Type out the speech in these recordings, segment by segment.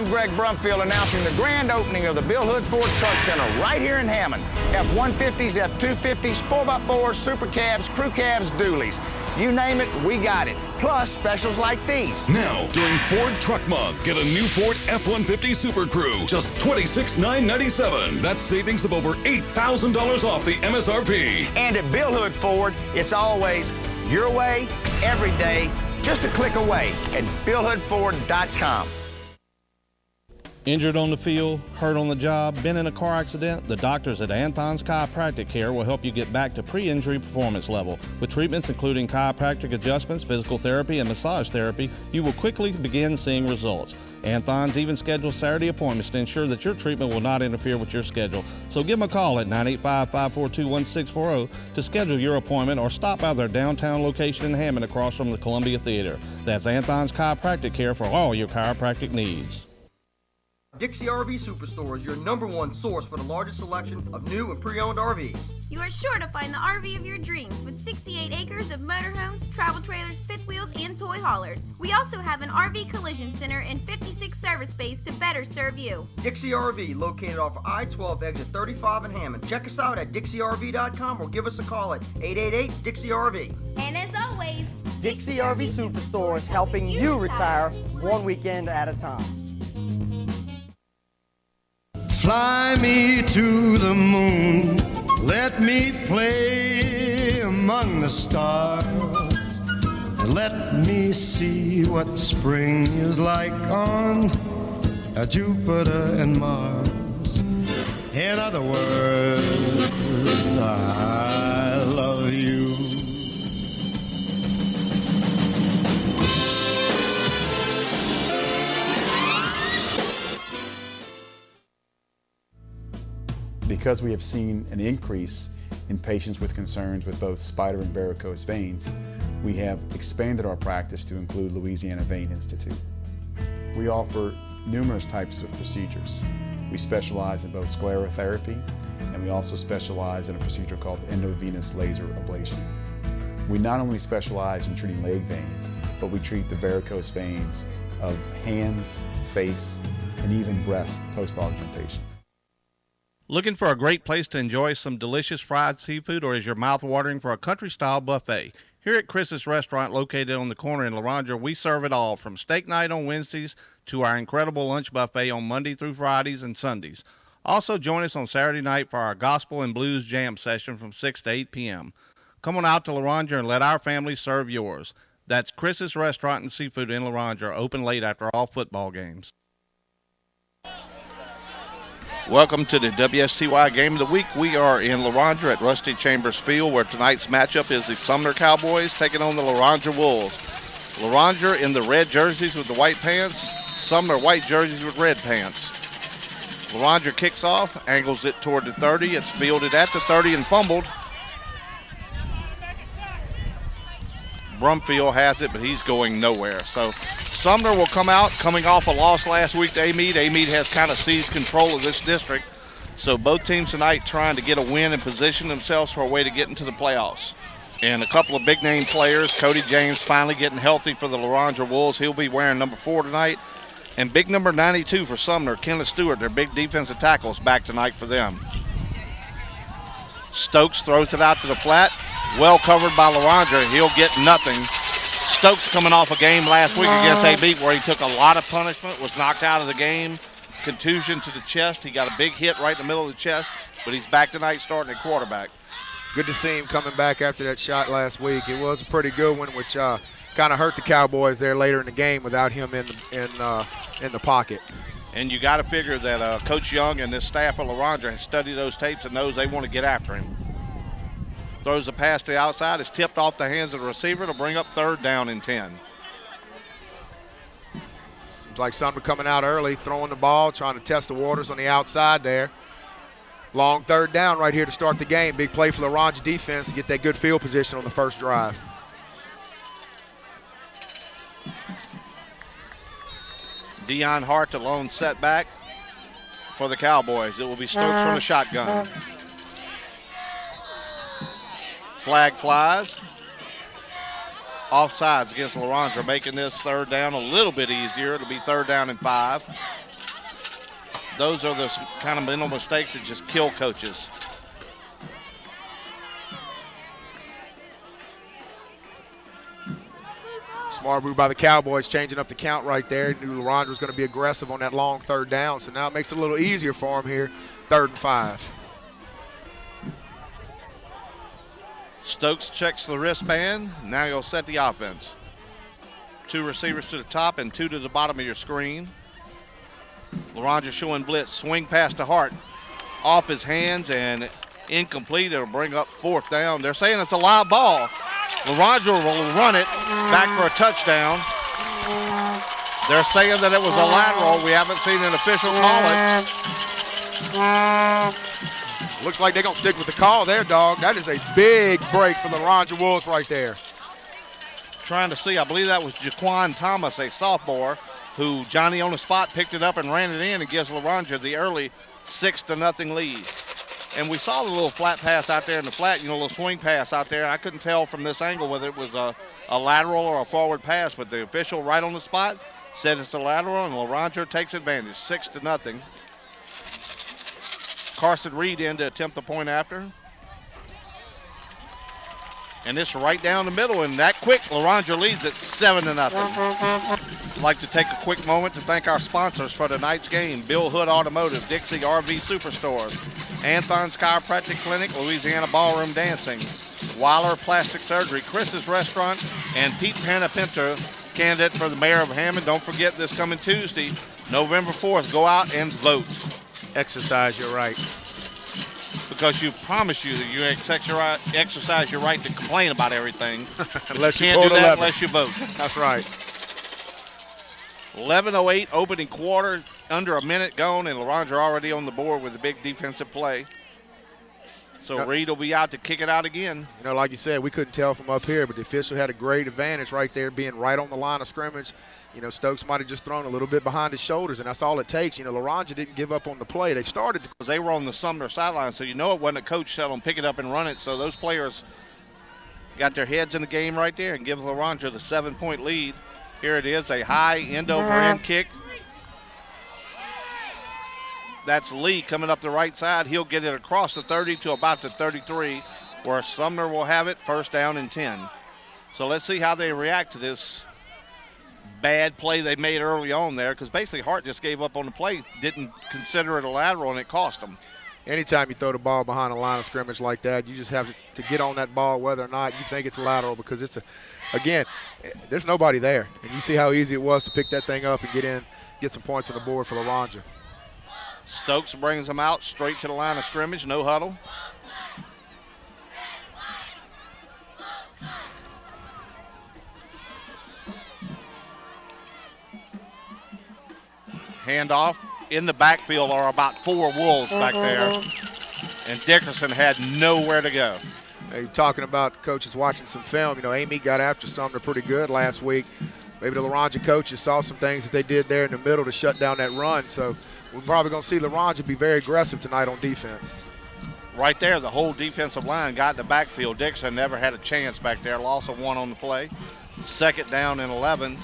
I'm Greg Brumfield announcing the grand opening of the Bill Hood Ford Truck Center right here in Hammond. F-150s, F-250s, 4x4s, super cabs, crew cabs, dualies. You name it, we got it. Plus specials like these. Now, during Ford Truck Month, get a new Ford F-150 Super Crew, just $26,997. That's savings of over $8,000 off the MSRP. And at Bill Hood Ford, it's always your way, every day, just a click away at BillHoodFord.com. Injured on the field, hurt on the job, been in a car accident? The doctors at Anthon's Chiropractic Care will help you get back to pre-injury performance level. With treatments including chiropractic adjustments, physical therapy, and massage therapy, you will quickly begin seeing results. Anthon's even schedules Saturday appointments to ensure that your treatment will not interfere with your schedule. So give them a call at 985-542-1640 to schedule your appointment or stop by their downtown location in Hammond across from the Columbia Theater. That's Anthon's Chiropractic Care for all your chiropractic needs. Dixie RV Superstore is your #1 source for the largest selection of new and pre-owned RVs. You are sure to find the RV of your dreams with 68 acres of motorhomes, travel trailers, fifth wheels, and toy haulers. We also have an RV collision center and 56 service bays to better serve you. Dixie RV, located off I-12 exit 35 in Hammond. Check us out at DixieRV.com or give us a call at 888-DIXIE-RV. And as always, Dixie RV Superstore is helping you retire one weekend at a time. Fly me to the moon, let me play among the stars, let me see what spring is like on Jupiter and Mars. In other words, I love you. Because we have seen an increase in patients with concerns with both spider and varicose veins, we have expanded our practice to include Louisiana Vein Institute. We offer numerous types of procedures. We specialize in both sclerotherapy, and we also specialize in a procedure called endovenous laser ablation. We not only specialize in treating leg veins, but we treat the varicose veins of hands, face, and even breast post-augmentation. Looking for a great place to enjoy some delicious fried seafood, or is your mouth watering for a country-style buffet? Here at Chris's Restaurant, located on the corner in Loranger, we serve it all, from steak night on Wednesdays to our incredible lunch buffet on Monday through Fridays and Sundays. Also, join us on Saturday night for our gospel and blues jam session from 6 to 8 p.m. Come on out to Loranger and let our family serve yours. That's Chris's Restaurant and Seafood in Loranger, open late after all football games. Welcome to the WSTY Game of the Week. We are in Loranger at Rusty Chambers Field, where tonight's matchup is the Sumner Cowboys taking on the Loranger Wolves. Loranger in the red jerseys with the white pants, Sumner white jerseys with red pants. Loranger kicks off, angles it toward the 30. It's fielded at the 30 and fumbled. Brumfield has it, but he's going nowhere. So Sumner will come out, coming off a loss last week to Amite. Amite has kind of seized control of this district. So both teams tonight trying to get a win and position themselves for a way to get into the playoffs. And a couple of big-name players, Cody James finally getting healthy for the Loranger Wolves. He'll be wearing number 4 tonight. And big number 92 for Sumner, Kenneth Stewart, their big defensive tackles, back tonight for them. Stokes throws it out to the flat. Well covered by Loranger. He'll get nothing. Stokes coming off a game last week against Amite where he took a lot of punishment, was knocked out of the game, contusion to the chest. He got a big hit right in the middle of the chest, but he's back tonight starting at quarterback. Good to see him coming back after that shot last week. It was a pretty good one, which kind of hurt the Cowboys there later in the game without him in the pocket. And you got to figure that Coach Young and this staff of Loranger has studied those tapes and knows they want to get after him. Throws the pass to the outside. It's tipped off the hands of the receiver to bring up 3rd down and 10. Seems like Sumner coming out early, throwing the ball, trying to test the waters on the outside there. Long 3rd down right here to start the game. Big play for the Loranger defense to get that good field position on the first drive. Deion Hart, the lone setback for the Cowboys. It will be Stokes from the shotgun. Flag flies. Offsides against Loranger, making this 3rd down a little bit easier. It'll be 3rd down and 5. those are the kind of mental mistakes that just kill coaches. Smart move by the Cowboys, changing up the count right there. Knew Loranger was going to be aggressive on that long third down, so now it makes it a little easier for him here, 3rd and 5. Stokes checks the wristband. Now you'll set the offense. 2 receivers to the top and 2 to the bottom of your screen. Loranger showing blitz. Swing pass to Hart. Off his hands and incomplete. It'll bring up 4th down. They're saying it's a live ball. Loranger will run it back for a touchdown. They're saying that it was a lateral. We haven't seen an official call it. Looks like they're going to stick with the call there, dog. That is a big break for the Loranger Wolves right there. Trying to see, I believe that was Jaquan Thomas, a sophomore, who Johnny on the spot picked it up and ran it in and gives Loranger the early 6-0 lead. And we saw the little flat pass out there in the flat, a little swing pass out there. I couldn't tell from this angle whether it was a lateral or a forward pass, but the official right on the spot said it's a lateral, and Loranger takes advantage, 6-0. Carson Reed in to attempt the point after. And it's right down the middle, and that quick, Loranger leads at 7-0. I'd like to take a quick moment to thank our sponsors for tonight's game: Bill Hood Automotive, Dixie RV Superstores, Anthon's Chiropractic Clinic, Louisiana Ballroom Dancing, Weiler Plastic Surgery, Chris's Restaurant, and Pete Panapinto, candidate for the mayor of Hammond. Don't forget this coming Tuesday, November 4th, go out and vote. Exercise your right. Because you promise you that you exercise your right to complain about everything. Unless you can't do that 11. unless you vote. That's right. 11:08 opening quarter, under a minute gone, and Loranger already on the board with a big defensive play. So Reed will be out to kick it out again. Like you said, we couldn't tell from up here, but the official had a great advantage right there, being right on the line of scrimmage. Stokes might have just thrown a little bit behind his shoulders, and that's all it takes. Loranger didn't give up on the play. They started. Because they were on the Sumner sideline, so it wasn't a coach telling them pick it up and run it. So those players got their heads in the game right there and give Loranger the 7-point lead. Here it is, a high end-over-end kick. That's Lee coming up the right side. He'll get it across the 30 to about the 33, where Sumner will have it, 1st down and 10. So let's see how they react to this bad play they made early on there, because basically Hart just gave up on the play, didn't consider it a lateral, and it cost them. Anytime you throw the ball behind a line of scrimmage like that, you just have to get on that ball whether or not you think it's a lateral, because it's again, there's nobody there. And you see how easy it was to pick that thing up and get some points on the board for Loranger. Stokes brings them out straight to the line of scrimmage, no huddle. Handoff. In the backfield are about 4 Wolves back there, and Dickerson had nowhere to go. You're talking about coaches watching some film. Amy got after Sumner pretty good last week. Maybe the Loranger coaches saw some things that they did there in the middle to shut down that run. So we're probably going to see Loranger be very aggressive tonight on defense. Right there, the whole defensive line got in the backfield. Dixon never had a chance back there. Loss of 1 on the play. 2nd down and 11.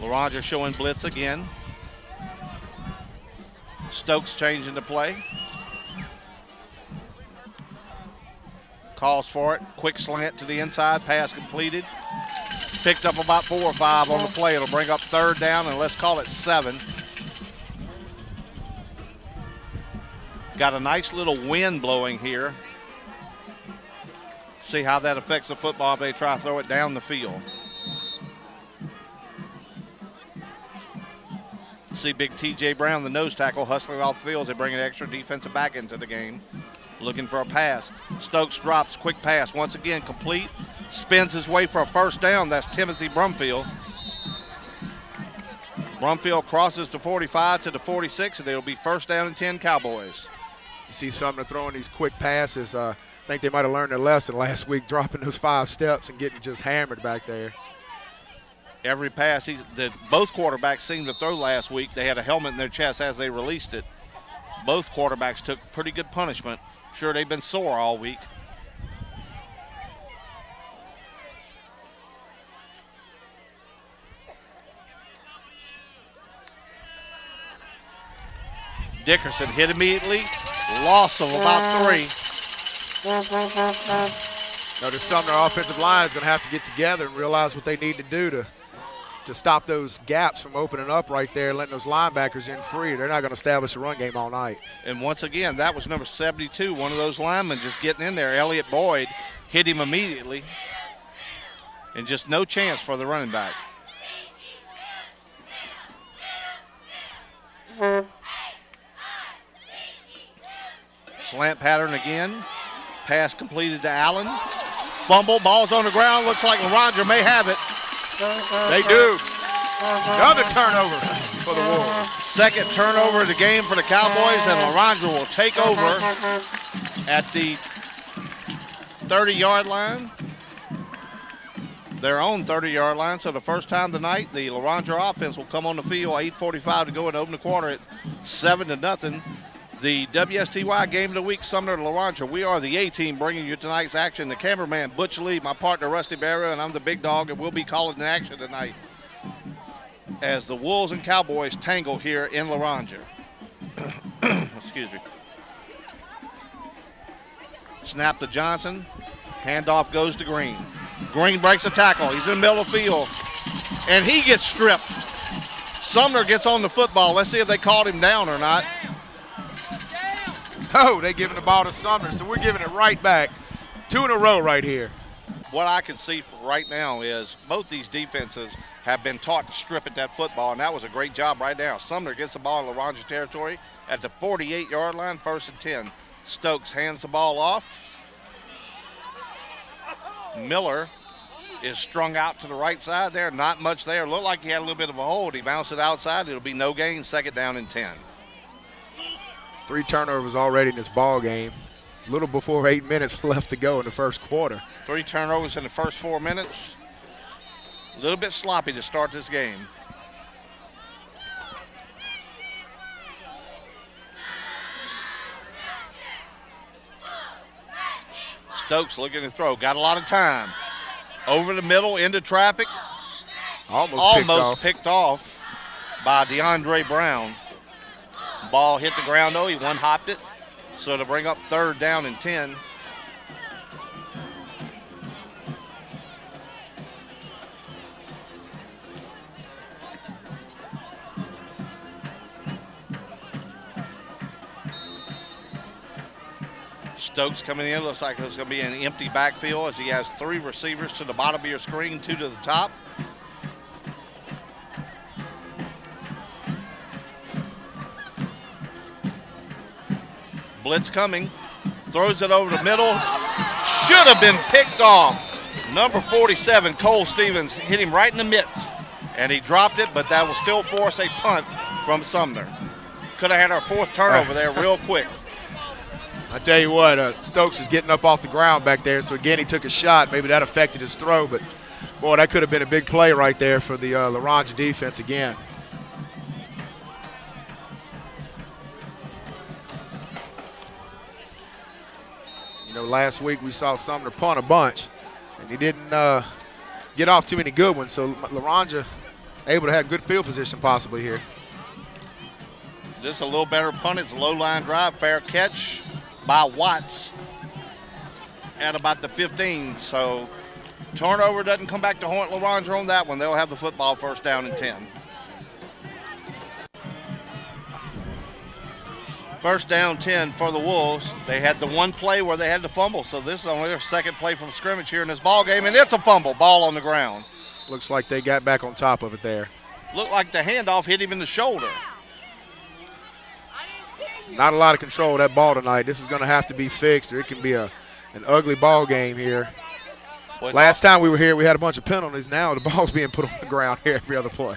Loranger showing blitz again. Stokes changing the play. Calls for it. Quick slant to the inside. Pass completed. Picked up about 4 or 5 on the play. It'll bring up 3rd down, and let's call it 7. Got a nice little wind blowing here. See how that affects the football if they try to throw it down the field. See big T.J. Brown, the nose tackle, hustling off the field as they bring an extra defensive back into the game. Looking for a pass. Stokes drops, quick pass. Once again, complete. Spins his way for a 1st down. That's Timothy Brumfield. Brumfield crosses the 45 to the 46, and it'll be 1st down and 10 Cowboys. You see Sumner throwing these quick passes. I think they might have learned their lesson last week, dropping those 5 steps and getting just hammered back there. Every pass both quarterbacks seemed to throw last week, they had a helmet in their chest as they released it. Both quarterbacks took pretty good punishment. Sure, they've been sore all week. Dickerson hit immediately. Loss of about 3. Now the Sumner offensive line is going to have to get together and realize what they need to do to stop those gaps from opening up right there, letting those linebackers in free. They're not going to establish a run game all night. And once again, that was number 72, one of those linemen just getting in there. Elliott Boyd hit him immediately. And just no chance for the running back. Slant pattern again. Pass completed to Allen. Fumble, ball's on the ground. Looks like Loranger may have it. They do. Another turnover for the Wolves. Second turnover of the game for the Cowboys, and Loranger will take over at the 30-yard line. Their own 30-yard line. So the first time tonight, the Loranger offense will come on the field. 8:45 to go and open the quarter at 7-0. The WSTY game of the week, Sumner to Loranger. We are the A-team bringing you tonight's action. The cameraman, Butch Lee, my partner, Rusty Barrow, and I'm the big dog, and we'll be calling the action tonight as the Wolves and Cowboys tangle here in Loranger. Excuse me. Snap to Johnson. Handoff goes to Green. Green breaks a tackle. He's in the middle of the field, and he gets stripped. Sumner gets on the football. Let's see if they called him down or not. Oh, they're giving the ball to Sumner, so we're giving it right back. 2 in a row right here. What I can see right now is both these defenses have been taught to strip at that football, and that was a great job right now. Sumner gets the ball in Loranger territory at the 48-yard line, 1st and 10. Stokes hands the ball off. Miller is strung out to the right side there. Not much there. Looked like he had a little bit of a hold. He bounced it outside. It'll be no gain. 2nd down and 10. 3 turnovers already in this ball game. A little before 8 minutes left to go in the first quarter. 3 turnovers in the first 4 minutes. A little bit sloppy to start this game. Stokes looking to throw. Got a lot of time. Over the middle, into traffic. Almost picked off by DeAndre Brown. Ball hit the ground, though. He one-hopped it. So to bring up 3rd down and 10. Stokes coming in. Looks like it's going to be an empty backfield as he has 3 receivers to the bottom of your screen, 2 to the top. Blitz coming. Throws it over the middle. Should have been picked off. Number 47, Cole Stevens, hit him right in the mitts. And he dropped it, but that will still force a punt from Sumner. Could have had our 4th turnover there real quick. I tell you what, Stokes was getting up off the ground back there, so again he took a shot. Maybe that affected his throw, but boy, that could have been a big play right there for the Loranger defense again. You know, last week we saw Sumner punt a bunch, and he didn't get off too many good ones, so Loranger able to have good field position possibly here. Just a little better punt. It's a low line drive, fair catch by Watts at about the 15. So turnover doesn't come back to haunt Loranger on that one. They'll have the football 1st down and 10. 1st down 10 for the Wolves. They had the one play where they had to fumble, so this is only their 2nd play from scrimmage here in this ball game, and it's a fumble. Ball on the ground. Looks like they got back on top of it there. Looked like the handoff hit him in the shoulder. Not a lot of control of that ball tonight. This is going to have to be fixed, or it can be an ugly ball game here. Well, last time we were here, we had a bunch of penalties. Now the ball's being put on the ground here every other play.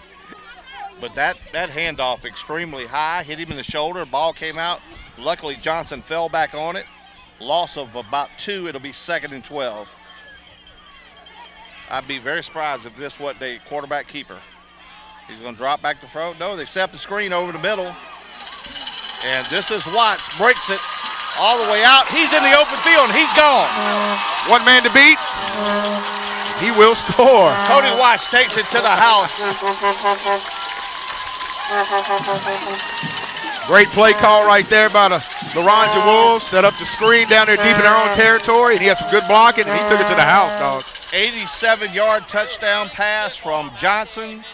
But that handoff extremely high, hit him in the shoulder, ball came out. Luckily, Johnson fell back on it. Loss of about 2, it'll be 2nd and 12. I'd be very surprised if this was the quarterback keeper. He's going to drop back to throw. No, they set the screen over the middle. And this is Watts, breaks it all the way out. He's in the open field, and he's gone. 1 man to beat. He will score. Cody Watts takes it to the house. Great play call right there by the Loranger Wolves. Set up the screen down there deep in their own territory, and he had some good blocking, and he took it to the house, dog. 87-yard touchdown pass from Johnson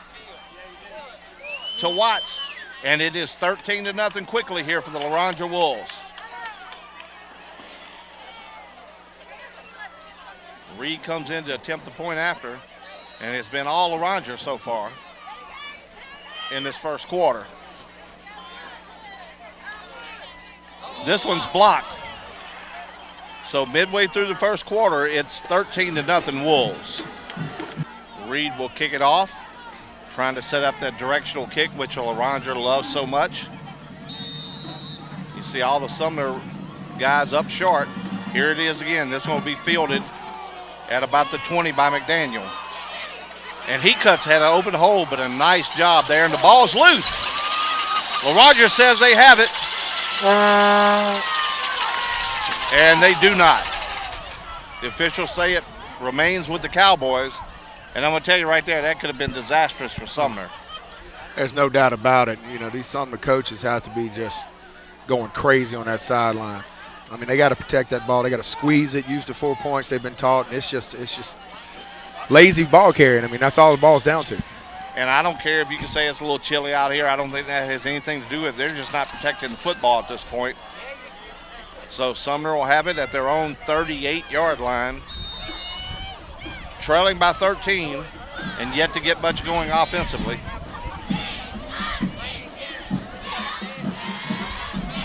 to Watts. And it is 13-0 quickly here for the Loranger Wolves. Reed comes in to attempt the point after, and it's been all Loranger so far in this first quarter. This one's blocked. So midway through the first quarter, it's 13-0 Wolves. Reed will kick it off, trying to set up that directional kick, which Loranger loves so much. You see all the Sumner guys up short. Here it is again. This one will be fielded at about the 20 by McDaniel. And he had an open hole, but a nice job there, and the ball's loose. Loranger says they have it. And they do not. The officials say it remains with the Cowboys. And I'm going to tell you right there, that could have been disastrous for Sumner. There's no doubt about it. You know, these Sumner coaches have to be just going crazy on that sideline. I mean, they got to protect that ball. They got to squeeze it, use the 4 points they've been taught. And it's just lazy ball carrying. I mean, that's all the ball's down to. And I don't care if you can say it's a little chilly out here. I don't think that has anything to do with it. They're just not protecting the football at this point. So Sumner will have it at their own 38-yard line, trailing by 13, and yet to get much going offensively.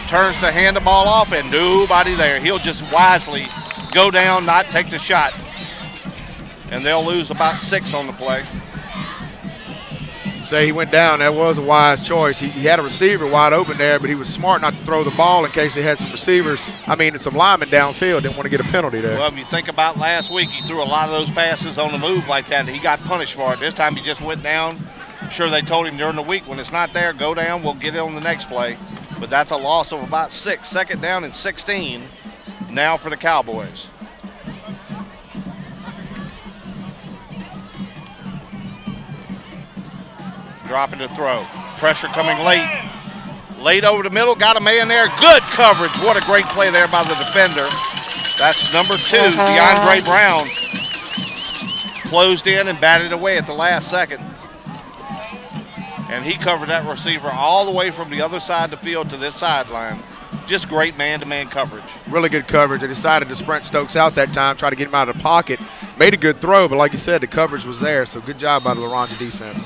Turns to hand the ball off, and nobody there. He'll just wisely go down, not take the shot. And they'll lose about 6 on the play. Say he went down. That was a wise choice. He had a receiver wide open there, but he was smart not to throw the ball in case he had some receivers. I mean, some linemen downfield. Didn't want to get a penalty there. Well, if you think about last week, he threw a lot of those passes on the move like that, and he got punished for it. This time he just went down. I'm sure they told him during the week, when it's not there, go down, we'll get it on the next play. But that's a loss of about 6. Second down and 16 now for the Cowboys. Dropping to throw. Pressure coming late. Late over the middle. Got a man there. Good coverage. What a great play there by the defender. That's number 2, DeAndre Brown. Closed in and batted away at the last second. And he covered that receiver all the way from the other side of the field to this sideline. Just great man-to-man coverage. Really good coverage. They decided to sprint Stokes out that time, try to get him out of the pocket. Made a good throw, but like you said, the coverage was there. So good job by the Loranger defense.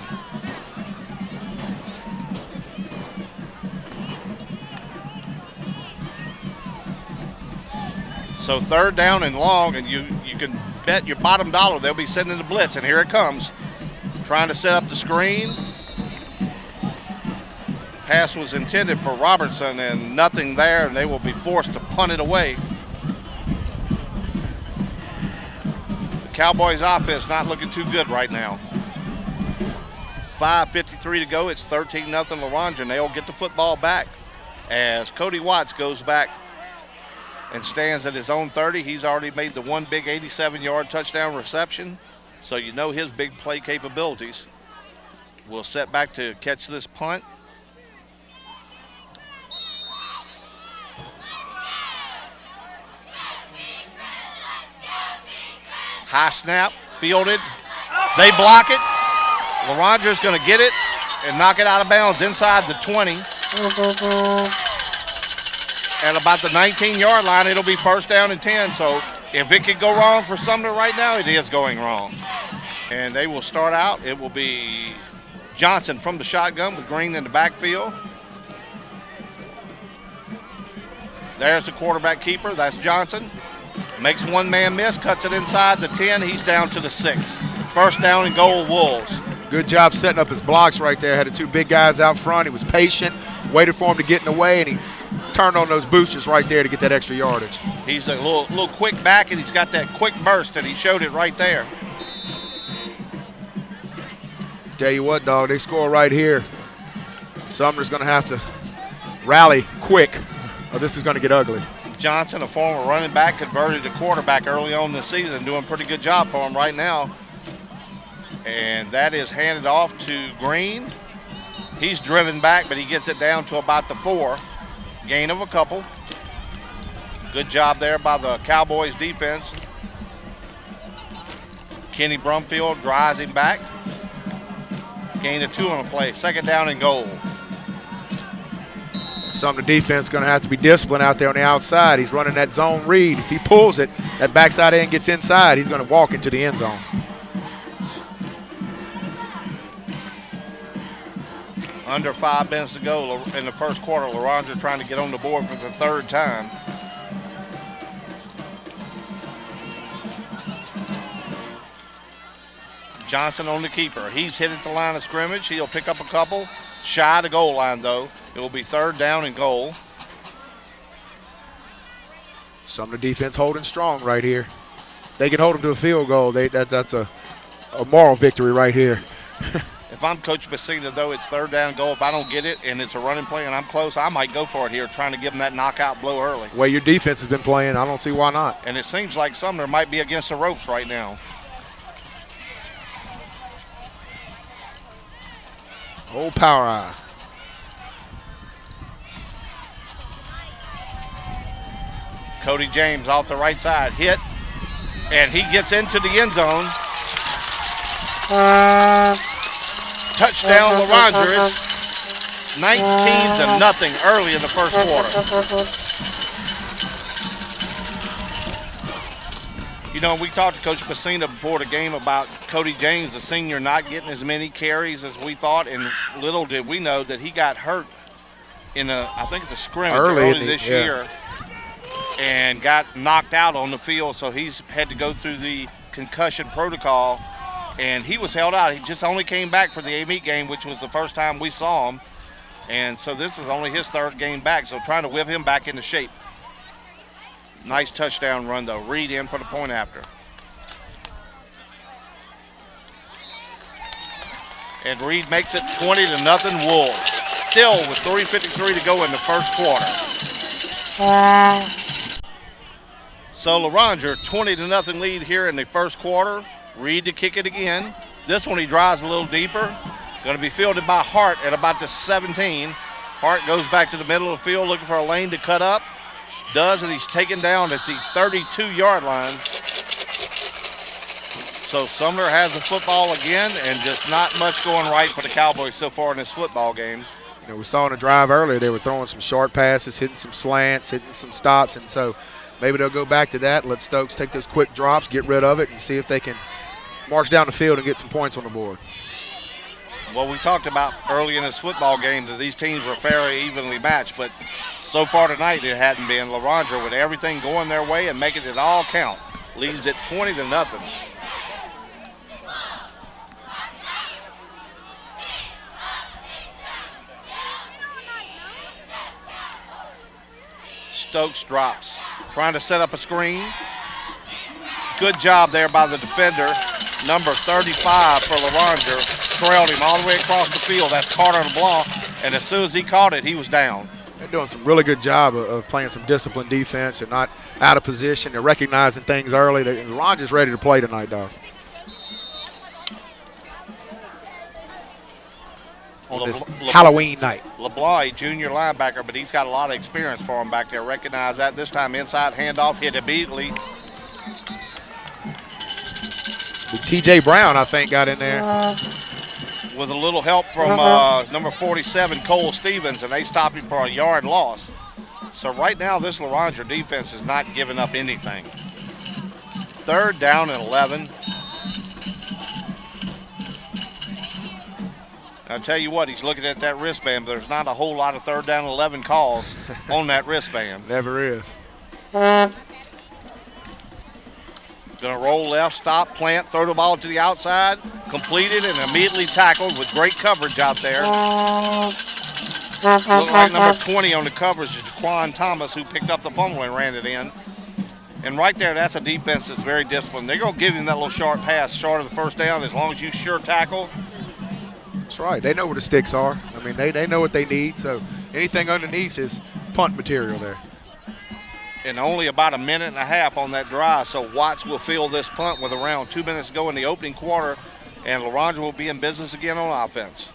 So third down and long, and you can bet your bottom dollar they'll be sending the blitz, and here it comes. Trying to set up the screen. Pass was intended for Robertson, and nothing there, and they will be forced to punt it away. The Cowboys offense not looking too good right now. 5:53 to go. It's 13-0 Loranger, and they'll get the football back as Cody Watts goes back and stands at his own 30. He's already made the one big 87-yard touchdown reception, so you know his big play capabilities. We'll set back to catch this punt. High snap, fielded. They block it. Loranger's going to get it and knock it out of bounds inside the 20. At about the 19-yard line, it'll be first down and 10. So if it could go wrong for Sumner right now, it is going wrong. And they will start out. It will be Johnson from the shotgun with Green in the backfield. There's the quarterback keeper. That's Johnson. Makes one man miss, cuts it inside the 10. He's down to the 6. First down and goal, Wolves. Good job setting up his blocks right there. Had the 2 big guys out front. He was patient, waited for him to get in the way, and he turned on those boosters right there to get that extra yardage. He's a little quick back, and he's got that quick burst, and he showed it right there. Tell you what, dog, they score right here. Sumner's going to have to rally quick, or this is going to get ugly. Johnson, a former running back, converted to quarterback early on this season, doing a pretty good job for him right now. And that is handed off to Green. He's driven back, but he gets it down to about the 4. Gain of a couple. Good job there by the Cowboys defense. Kenny Brumfield drives him back. Gain of 2 on the play. 2nd down and goal. Sumner defense going to have to be disciplined out there on the outside. He's running that zone read. If he pulls it, that backside end gets inside, he's going to walk into the end zone. Under 5 minutes to go in the first quarter. Loranger trying to get on the board for the 3rd time. Johnson on the keeper. He's hit at the line of scrimmage. He'll pick up a couple. Shy of the goal line, though. It will be 3rd down and goal. Sumner defense holding strong right here. They can hold them to a field goal. That's a moral victory right here. If I'm Coach Messina, though, it's 3rd down and goal. If I don't get it and it's a running play and I'm close, I might go for it here, trying to give them that knockout blow early. The way your defense has been playing, I don't see why not. And it seems like Sumner might be against the ropes right now. Old power eye. Cody James off the right side, hit, and he gets into the end zone. Touchdown, Loranger. It's 19-0 early in the first quarter. You know, we talked to Coach Messina before the game about Cody James, the senior, not getting as many carries as we thought, and little did we know that he got hurt in I think the scrimmage early this year, and got knocked out on the field, so he's had to go through the concussion protocol, and he was held out. He just only came back for the A-Meet game, which was the first time we saw him, and so this is only his 3rd game back, so trying to whip him back into shape. Nice touchdown run, though. Reed in for the point after. And Reed makes it 20-0 Wolves. Still with 3:53 to go in the first quarter. So Loranger, 20-0 lead here in the first quarter. Reed to kick it again. This one he drives a little deeper. Going to be fielded by Hart at about the 17. Hart goes back to the middle of the field looking for a lane to cut up. Does, and he's taken down at the 32-yard line. So Sumner has the football again, and just not much going right for the Cowboys so far in this football game. You know, we saw in the drive earlier they were throwing some short passes, hitting some slants, hitting some stops, and so maybe they'll go back to that, let Stokes take those quick drops, get rid of it, and see if they can march down the field and get some points on the board. Well, we talked about early in this football game that these teams were fairly evenly matched, but so far tonight it hadn't been. Loranger with everything going their way and making it all count. Leads it 20-0. Stokes drops, trying to set up a screen. Good job there by the defender. Number 35 for Loranger. Trailed him all the way across the field. That's Carter LeBlanc, and as soon as he caught it, he was down. They're doing some really good job of playing some disciplined defense. They're not out of position. They're recognizing things early. Loranger's ready to play tonight, dog. On this Halloween night. LeBlanc, a junior linebacker, but he's got a lot of experience for him back there. Recognize that. This time inside handoff, hit immediately. T.J. Brown, I think, got in there. With a little help from number 47, Cole Stevens, and they stopped him for a yard loss. So right now, this Loranger defense is not giving up anything. 3rd down and 11. I'll tell you what, he's looking at that wristband, but there's not a whole lot of 3rd down and 11 calls on that wristband. Never is. Going to roll left, stop, plant, throw the ball to the outside, completed and immediately tackled with great coverage out there. Looked like number 20 on the coverage is Jaquan Thomas, who picked up the fumble and ran it in. And right there, that's a defense that's very disciplined. They're going to give him that little short pass short of the 1st down as long as you sure tackle. That's right. They know where the sticks are. I mean, they know what they need, so anything underneath is punt material there. And only about a minute and a half on that drive, so Watts will field this punt with around 2 minutes to go in the opening quarter, and Loranger will be in business again on offense.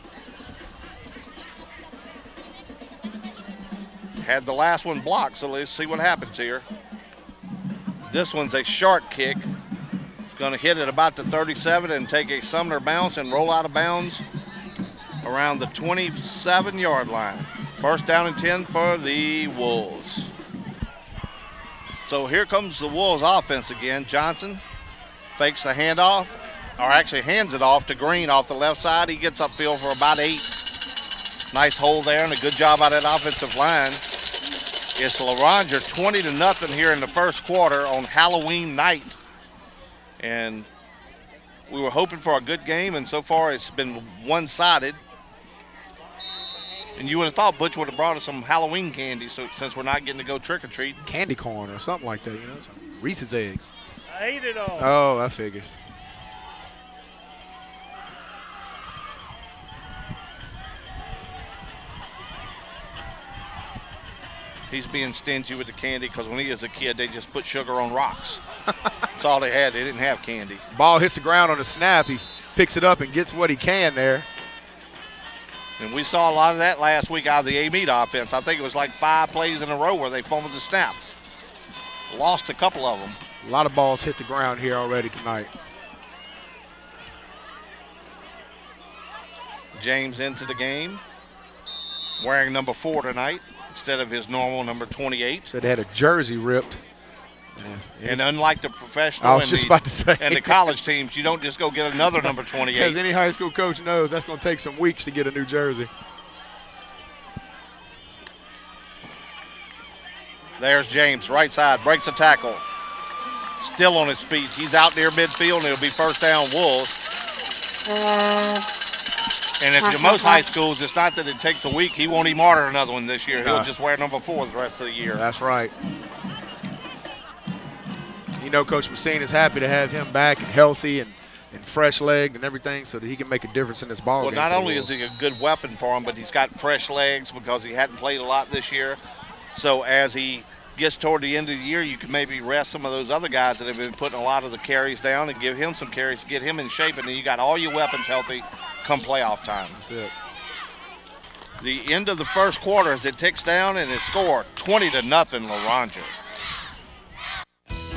Had the last one blocked, so let's see what happens here. This one's a short kick. It's going to hit at about the 37 and take a Sumner bounce and roll out of bounds around the 27-yard line. First down and 10 for the Wolves. So here comes the Wolves offense again. Johnson fakes the handoff, or actually hands it off to Green off the left side. He gets upfield for about 8. Nice hold there and a good job out of that offensive line. It's Loranger 20-0 here in the first quarter on Halloween night. And we were hoping for a good game, and so far it's been one-sided. And you would have thought Butch would have brought us some Halloween candy, so since we're not getting to go trick-or-treat. Candy corn or something like that, you know, some Reese's eggs. I ate it all. Oh, that figures. He's being stingy with the candy because when he was a kid, they just put sugar on rocks. That's all they had. They didn't have candy. Ball hits the ground on the snap. He picks it up and gets what he can there. And we saw a lot of that last week out of the A-Mead offense. I think it was like 5 plays in a row where they fumbled the snap. Lost a couple of them. A lot of balls hit the ground here already tonight. James into the game, wearing number 4 tonight instead of his normal number 28. So they had a jersey ripped. And unlike the professional I was just about to say. and the college teams, you don't just go get another number 28. As any high school coach knows, that's going to take some weeks to get a new jersey. There's James, right side, breaks a tackle. Still on his feet. He's out near midfield, and it'll be first down Wolves. And if you're most high schools, it's not that it takes a week. He won't even order another one this year. He'll just wear number 4 the rest of the year. That's right. You know, Coach Messina is happy to have him back and healthy and fresh-legged and everything so that he can make a difference in this ball game. Well, not only is he a good weapon for him, but he's got fresh legs because he hadn't played a lot this year. So as he gets toward the end of the year, you can maybe rest some of those other guys that have been putting a lot of the carries down and give him some carries to get him in shape, and then you got all your weapons healthy come playoff time. That's it. The end of the first quarter as it ticks down, and it's scored 20-0 Loranger.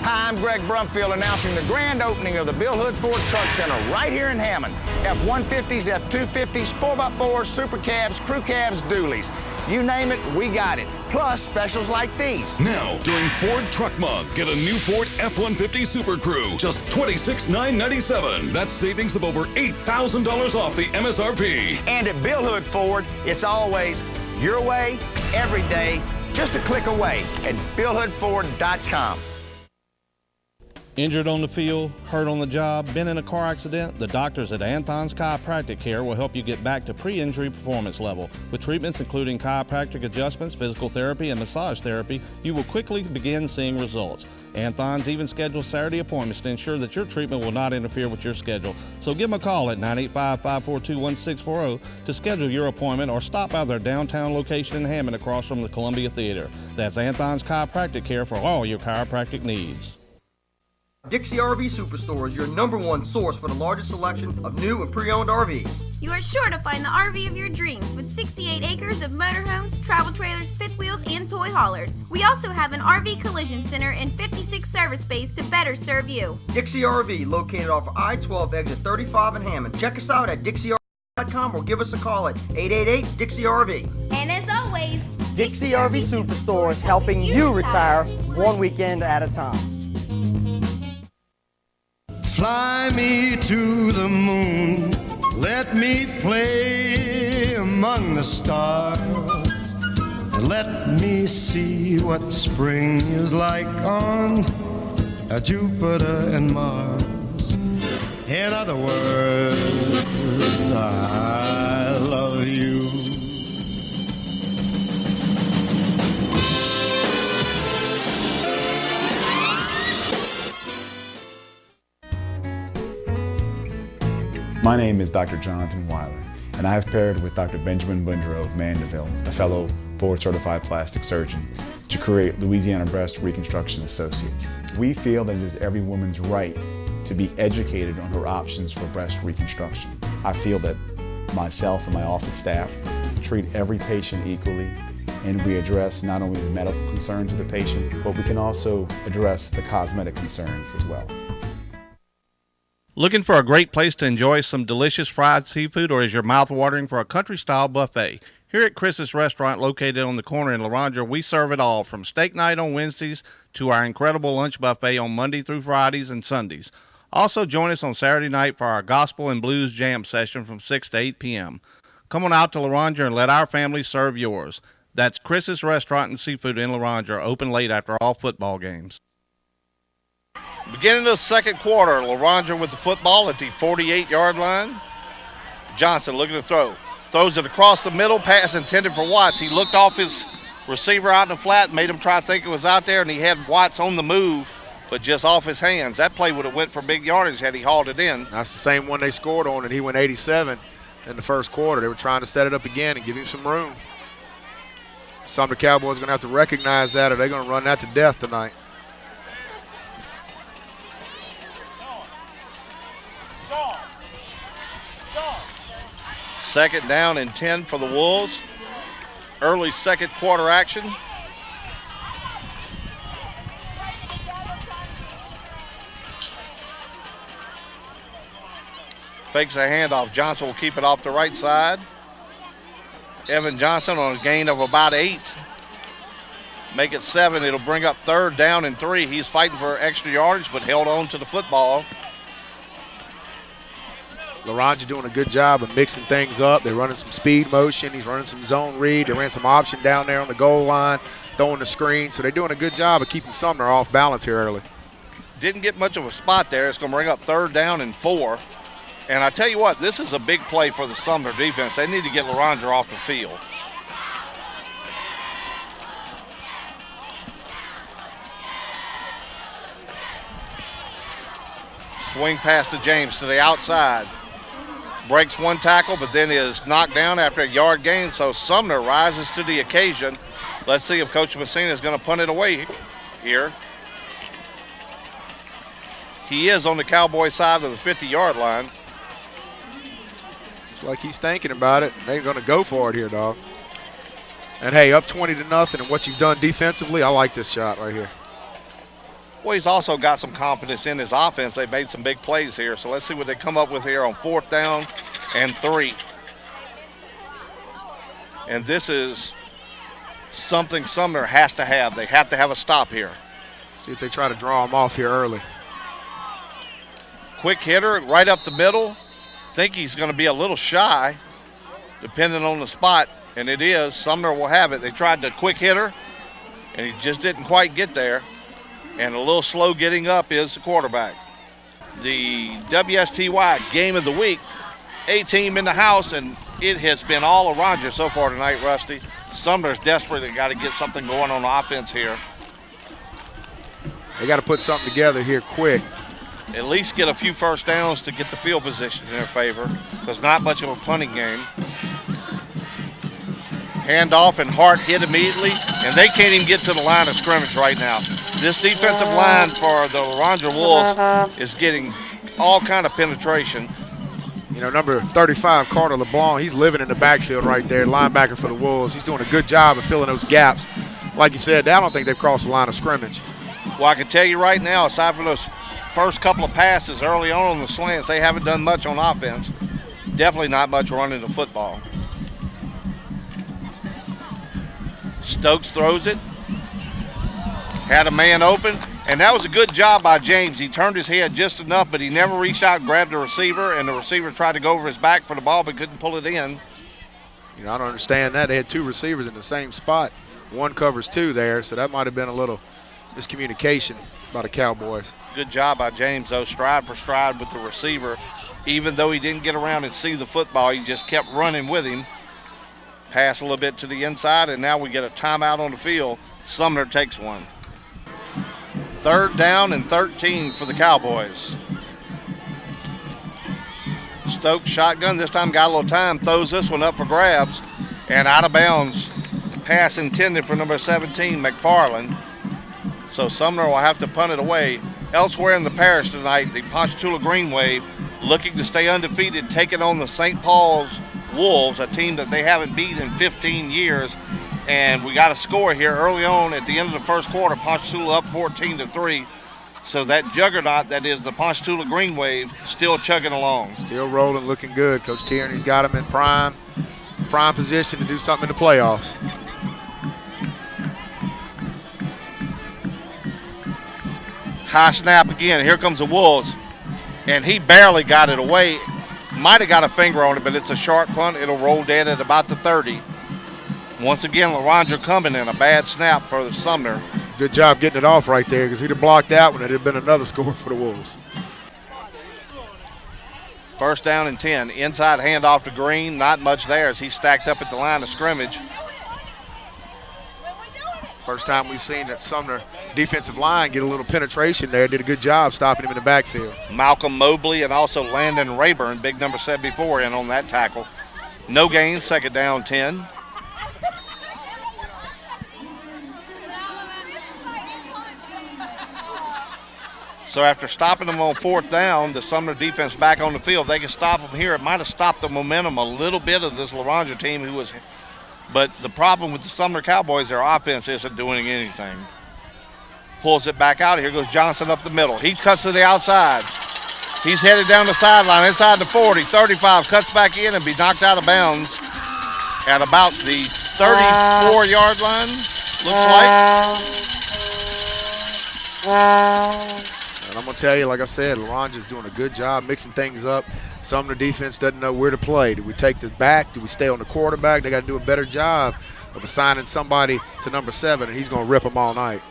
Hi, I'm Greg Brumfield announcing the grand opening of the Bill Hood Ford Truck Center right here in Hammond. F-150s, F-250s, 4x4s, super cabs, crew cabs, dualies. You name it, we got it. Plus specials like these. Now, during Ford Truck Month, get a new Ford F-150 Super Crew, just $26,997. That's savings of over $8,000 off the MSRP. And at Bill Hood Ford, it's always your way, every day, just a click away at BillHoodFord.com. Injured on the field, hurt on the job, been in a car accident? The doctors at Anton's Chiropractic Care will help you get back to pre-injury performance level. With treatments including chiropractic adjustments, physical therapy, and massage therapy, you will quickly begin seeing results. Anton's even schedules Saturday appointments to ensure that your treatment will not interfere with your schedule. So give them a call at 985-542-1640 to schedule your appointment or stop by their downtown location in Hammond across from the Columbia Theater. That's Anton's Chiropractic Care for all your chiropractic needs. Dixie RV Superstore is your #1 source for the largest selection of new and pre-owned RVs. You are sure to find the RV of your dreams with 68 acres of motorhomes, travel trailers, fifth wheels, and toy haulers. We also have an RV collision center and 56 service bays to better serve you. Dixie RV, located off I-12 exit 35 in Hammond. Check us out at DixieRV.com or give us a call at 888-DIXIE-RV. And as always, Dixie RV Superstore is helping you retire one weekend at a time. Fly me to the moon, let me play among the stars, let me see what spring is like on Jupiter and Mars. In other words, I love you. My name is Dr. Jonathan Weiler, and I have paired with Dr. Benjamin Bundro of Mandeville, a fellow board-certified plastic surgeon, to create Louisiana Breast Reconstruction Associates. We feel that it is every woman's right to be educated on her options for breast reconstruction. I feel that myself and my office staff treat every patient equally, and we address not only the medical concerns of the patient, but we can also address the cosmetic concerns as well. Looking for a great place to enjoy some delicious fried seafood, or is your mouth watering for a country-style buffet? Here at Chris's Restaurant, located on the corner in Loranger, we serve it all, from steak night on Wednesdays to our incredible lunch buffet on Monday through Fridays and Sundays. Also, join us on Saturday night for our gospel and blues jam session from 6 to 8 p.m. Come on out to Loranger and let our family serve yours. That's Chris's Restaurant and Seafood in Loranger, open late after all football games. Beginning of the second quarter, Loranger with the football at the 48-yard line. Johnson looking to throw. Throws it across the middle, pass intended for Watts. He looked off his receiver out in the flat, made him try to think it was out there, and he had Watts on the move, but just off his hands. That play would have went for big yardage had he hauled it in. That's the same one they scored on, and he went 87 in the first quarter. They were trying to set it up again and give him some room. Sumner Cowboys are going to have to recognize that, or they're going to run that to death tonight. Second down and 10 for the Wolves. Early second quarter action. Fakes a handoff. Johnson will keep it off the right side. Evan Johnson on a gain of about 8. Make it 7. It'll bring up third down and 3. He's fighting for extra yardage, but held on to the football. Loranger doing a good job of mixing things up. They're running some speed motion. He's running some zone read. They ran some option down there on the goal line, throwing the screen. So they're doing a good job of keeping Sumner off balance here early. Didn't get much of a spot there. It's going to bring up third down and 4. And I tell you what, this is a big play for the Sumner defense. They need to get Loranger off the field. Swing pass to James to the outside. Breaks one tackle, but then is knocked down after a yard gain, so Sumner rises to the occasion. Let's see if Coach Messina is going to punt it away here. He is on the Cowboy side of the 50-yard line. Looks like he's thinking about it. They're going to go for it here, dog. And, hey, up 20-0, and what you've done defensively, I like this shot right here. Well, he's also got some confidence in his offense. They've made some big plays here. So let's see what they come up with here on 4th down and 3. And this is something Sumner has to have. They have to have a stop here. See if they try to draw him off here early. Quick hitter right up the middle. Think he's going to be a little shy, depending on the spot. And it is. Sumner will have it. They tried the quick hitter, and he just didn't quite get there. And a little slow getting up is the quarterback. The WSTY Game of the Week, A-team in the house, and it has been all Loranger so far tonight, Rusty. Sumner's desperately got to get something going on offense here. They got to put something together here quick. At least get a few first downs to get the field position in their favor, because not much of a punting game. Handoff, and Hart hit immediately, and they can't even get to the line of scrimmage right now. This defensive line for the Loranger Wolves is getting all kind of penetration. You know, number 35, Carter LeBlanc, he's living in the backfield right there, linebacker for the Wolves. He's doing a good job of filling those gaps. Like you said, I don't think they've crossed the line of scrimmage. Well, I can tell you right now, aside from those first couple of passes early on the slants, they haven't done much on offense. Definitely not much running the football. Stokes throws it. Had a man open, and that was a good job by James. He turned his head just enough, but he never reached out and grabbed the receiver, and the receiver tried to go over his back for the ball but couldn't pull it in. You know, I don't understand that. They had 2 receivers in the same spot. One covers 2 there, so that might have been a little miscommunication by the Cowboys. Good job by James, though, stride for stride with the receiver. Even though he didn't get around and see the football, he just kept running with him. Pass a little bit to the inside, and now we get a timeout on the field. Sumner takes one. 3rd down and 13 for the Cowboys. Stokes shotgun, this time got a little time, throws this one up for grabs, and out of bounds. Pass intended for number 17, McFarland. So Sumner will have to punt it away. Elsewhere in the parish tonight, the Ponchatoula Green Wave looking to stay undefeated, taking on the St. Paul's Wolves, a team that they haven't beat in 15 years. And we got a score here early on at the end of the first quarter. Ponchatoula up 14-3. So that juggernaut that is the Ponchatoula Green Wave still chugging along. Still rolling, looking good. Coach Tierney's got him in prime position to do something in the playoffs. High snap again. Here comes the Wolves. And he barely got it away. Might have got a finger on it, but it's a sharp punt. It'll roll dead at about the 30. Once again, Loranger coming in. A bad snap for the Sumner. Good job getting it off right there because he'd have blocked that one. It had been another score for the Wolves. First down and 10. Inside handoff to Green. Not much there as he stacked up at the line of scrimmage. First time we've seen that Sumner defensive line get a little penetration there. Did a good job stopping him in the backfield. Malcolm Mobley and also Landon Rayburn, big number 74, in on that tackle. No gain, second down 10. So after stopping them on fourth down, the Sumner defense back on the field. They can stop them here. It might have stopped the momentum a little bit of this Loranger team who was. But the problem with the Sumner Cowboys, their offense isn't doing anything. Pulls it back out. Here goes Johnson up the middle. He cuts to the outside. He's headed down the sideline inside the 40, 35, cuts back in and be knocked out of bounds at about the 34-yard line, looks like. And I'm going to tell you, like I said, Loranger's doing a good job mixing things up. Sumner defense doesn't know where to play. Do we take this back? Do we stay on the quarterback? They got to do a better job of assigning somebody to number 7, and he's going to rip them all night.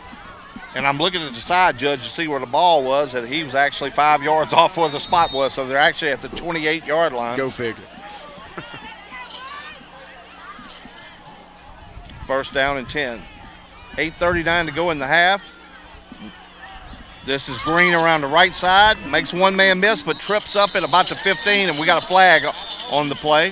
And I'm looking at the side, Judge, to see where the ball was, and he was actually 5 yards off where the spot was, so they're actually at the 28-yard line. Go figure. First down and 10. 8:39 to go in the half. This is Green around the right side. Makes one man miss, but trips up at about the 15, and we got a flag on the play.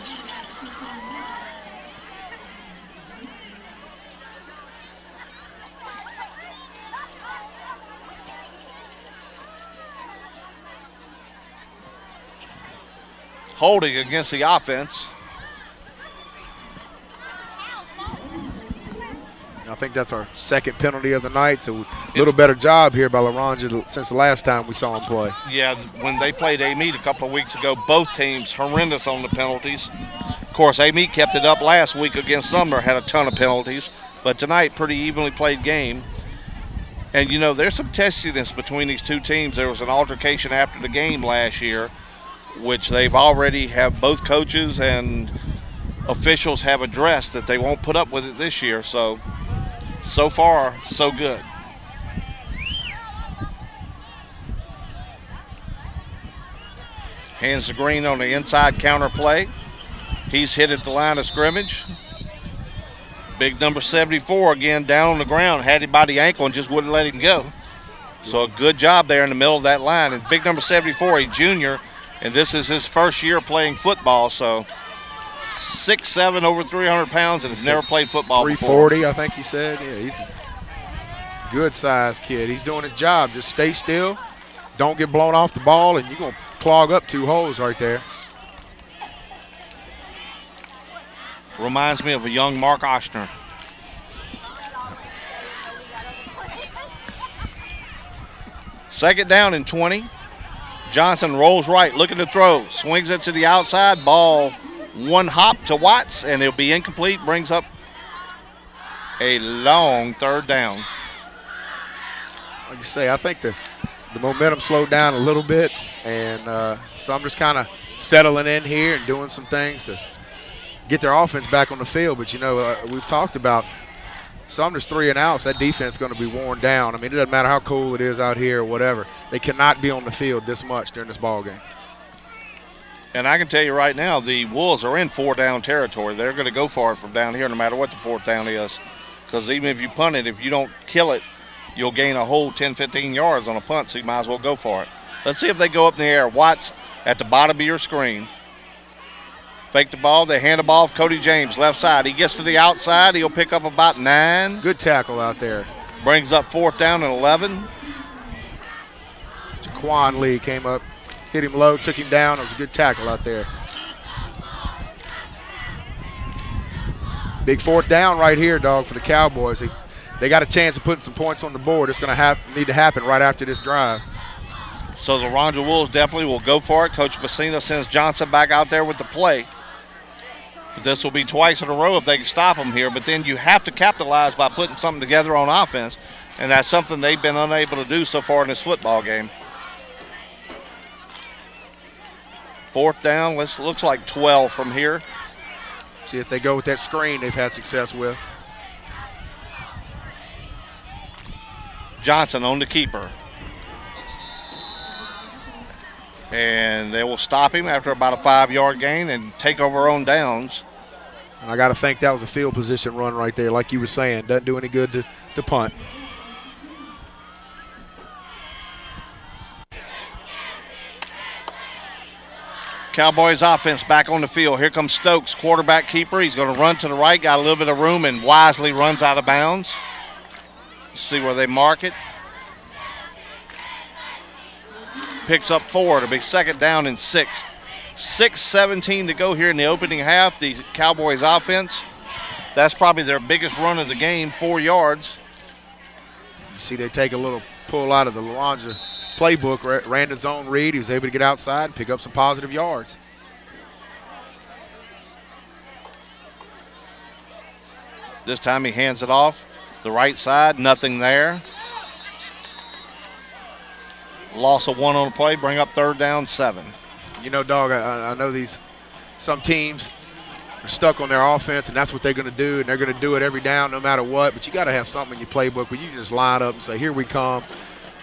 Holding against the offense. I think that's our second penalty of the night, so a little better job here by Loranger since the last time we saw him play. Yeah, when they played Amite a couple of weeks ago, both teams horrendous on the penalties. Of course, Amite kept it up last week against Sumner, had a ton of penalties, but tonight, pretty evenly played game. And, you know, there's some testiness between these two teams. There was an altercation after the game last year, which they've already have both coaches and officials have addressed that they won't put up with it this year. So far, so good. Hands to Green on the inside counter play. He's hit at the line of scrimmage. Big number 74 again down on the ground. Had him by the ankle and just wouldn't let him go. So a good job there in the middle of that line. And big number 74, he's junior, and this is his first year playing football. So 6'7", over 300 pounds, and has never played football 340, before. I think he said. Yeah, he's a good-sized kid. He's doing his job. Just stay still. Don't get blown off the ball, and you're going to clog up 2 holes right there. Reminds me of a young Mark Oshner. Second down and 20. Johnson rolls right, looking to throw. Swings it to the outside. Ball one hop to Watts, and it'll be incomplete. Brings up a long third down. Like you say, I think the momentum slowed down a little bit, and Sumner's kind of settling in here and doing some things to get their offense back on the field. But, you know, we've talked about Sumner's 3 and outs. That defense is going to be worn down. I mean, it doesn't matter how cold it is out here or whatever. They cannot be on the field this much during this ball game. And I can tell you right now, the Wolves are in 4-down territory. They're going to go for it from down here no matter what the 4th down is. Because even if you punt it, if you don't kill it, you'll gain a whole 10, 15 yards on a punt, so you might as well go for it. Let's see if they go up in the air. Watts at the bottom of your screen. Fake the ball. They hand the ball to Cody James, left side. He gets to the outside. He'll pick up about 9. Good tackle out there. Brings up 4th down and 11. Jaquan Lee came up, hit him low, took him down. It was a good tackle out there. Big fourth down right here, dog, for the Cowboys. They got a chance of putting some points on the board. It's going to need to happen right after this drive. So the Loranger Wolves definitely will go for it. Coach Messina sends Johnson back out there with the play. This will be twice in a row if they can stop them here, but then you have to capitalize by putting something together on offense, and that's something they've been unable to do so far in this football game. Fourth down, looks like 12 from here. See if they go with that screen they've had success with. Johnson on the keeper. And they will stop him after about a 5-yard gain and take over on downs. And I got to think that was a field position run right there, like you were saying. Doesn't do any good to punt. Cowboys offense back on the field. Here comes Stokes, quarterback keeper. He's going to run to the right, got a little bit of room, and wisely runs out of bounds. Let's see where they mark it. Picks up 4. It'll be second down and 6. 6:17 to go here in the opening half. The Cowboys offense, that's probably their biggest run of the game, 4 yards. You see they take a little pull out of the Loranger playbook, ran his own read. He was able to get outside and pick up some positive yards. This time he hands it off. The right side, nothing there. Loss of 1 on the play, bring up third down, 7. You know, dog, I know some teams are stuck on their offense, and that's what they're going to do, and they're going to do it every down no matter what. But you got to have something in your playbook where you can just line up and say, here we come.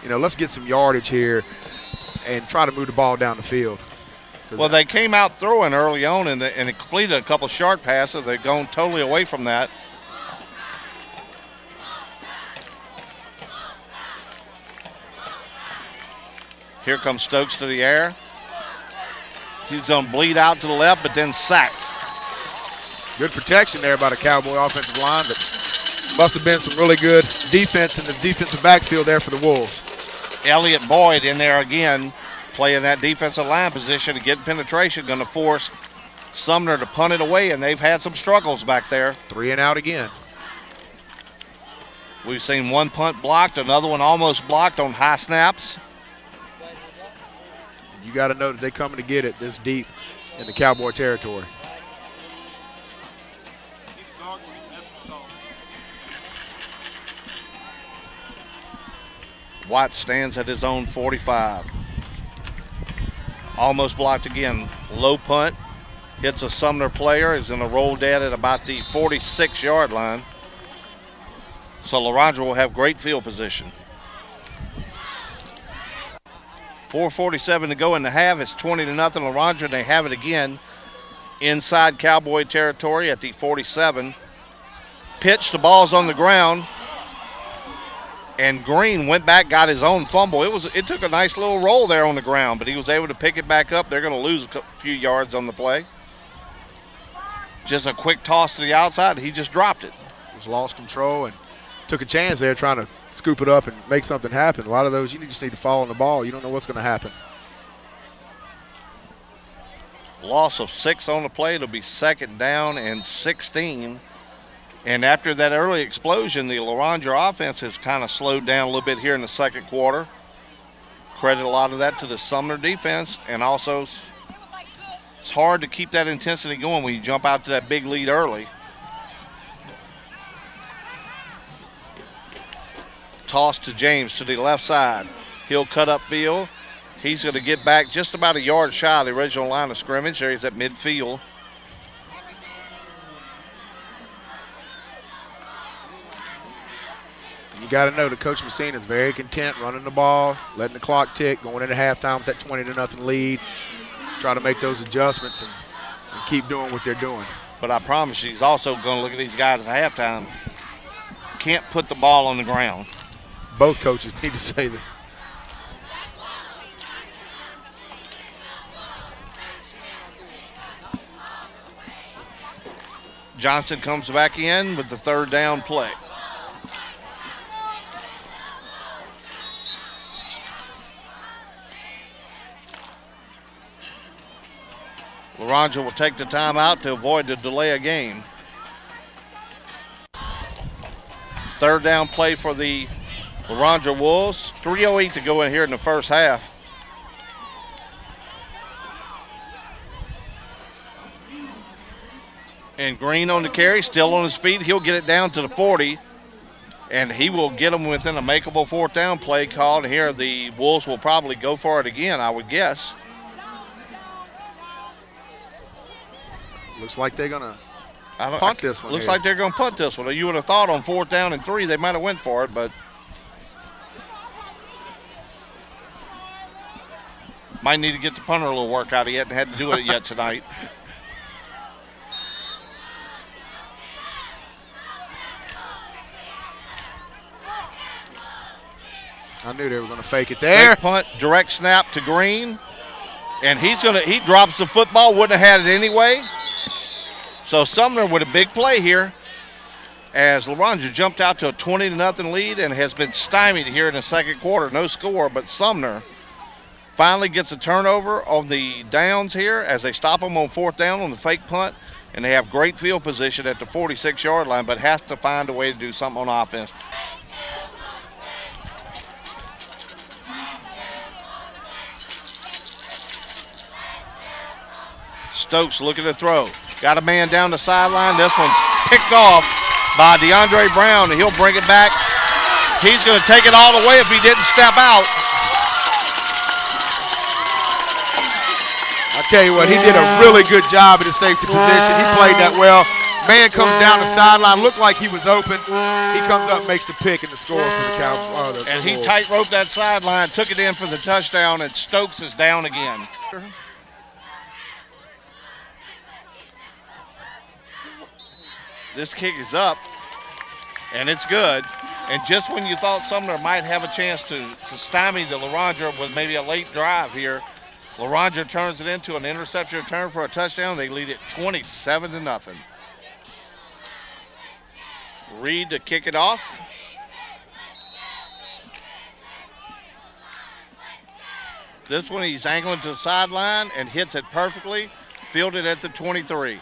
You know, let's get some yardage here and try to move the ball down the field. Well, they came out throwing early on and it completed a couple short passes. They've gone totally away from that. Here comes Stokes to the air. He's going to bleed out to the left, but then sacked. Good protection there by the Cowboy offensive line, but must have been some really good defense in the defensive backfield there for the Wolves. Elliott Boyd in there again, playing that defensive line position and getting penetration, going to force Sumner to punt it away, and they've had some struggles back there. 3 and out again. We've seen one punt blocked, another one almost blocked on high snaps. You got to know that they're coming to get it this deep in the Cowboy territory. White stands at his own 45. Almost blocked again. Low punt. Hits a Sumner player. Is going to roll dead at about the 46-yard line. So Loranger will have great field position. 4:47 to go in the half. It's 20-0 Loranger. They have it again inside Cowboy territory at the 47. Pitch, the ball's on the ground. And Green went back, got his own fumble. It took a nice little roll there on the ground, but he was able to pick it back up. They're going to lose a few yards on the play. Just a quick toss to the outside. He just dropped it. Just lost control and took a chance there trying to scoop it up and make something happen. A lot of those, you just need to fall on the ball. You don't know what's going to happen. Loss of 6 on the play. It'll be second down and 16. And after that early explosion, the Loranger offense has kind of slowed down a little bit here in the second quarter. Credit a lot of that to the Sumner defense, and also it's hard to keep that intensity going when you jump out to that big lead early. Toss to James to the left side. He'll cut upfield. He's going to get back just about a yard shy of the original line of scrimmage. There he's at midfield. You got to know that Coach Messina is very content running the ball, letting the clock tick, going into halftime with that 20-0 lead, try to make those adjustments and keep doing what they're doing. But I promise you, he's also going to look at these guys at halftime. Can't put the ball on the ground. Both coaches need to say that. Johnson comes back in with the third down play. Loranger will take the timeout to avoid the delay of game. Third down play for the Loranger Wolves. 3:08 to go in here in the first half. And Green on the carry, still on his feet. He'll get it down to the 40, and he will get them within a makeable fourth down play called. Here the Wolves will probably go for it again, I would guess. Looks like they're going to punt this one. Looks here. like they're going to punt this one. You would have thought on 4th down and 3 they might have went for it, but might need to get the punter a little work out of yet and hadn't do it yet tonight. I knew they were going to fake it there. Fake punt, direct snap to Green, and he drops the football. Wouldn't have had it anyway. So Sumner with a big play here, as Loranger jumped out to a 20-0 lead and has been stymied here in the second quarter. No score, but Sumner finally gets a turnover on the downs here as they stop them on 4th down on the fake punt, and they have great field position at the 46-yard line, but has to find a way to do something on offense. Stokes looking to throw. Got a man down the sideline. This one's picked off by DeAndre Brown, and he'll bring it back. He's going to take it all the way if he didn't step out. I tell you what, he did a really good job in the safety position. He played that well. Man comes down the sideline, looked like he was open. He comes up, makes the pick, and the score for the Cowboys. And he tight-roped that sideline, took it in for the touchdown, and Stokes is down again. This kick is up, and it's good. And just when you thought Sumner might have a chance to stymie the Loranger with maybe a late drive here, Loranger turns it into an interception return for a touchdown. They lead it 27-0. Reed to kick it off. This one he's angling to the sideline and hits it perfectly, fielded at the 23.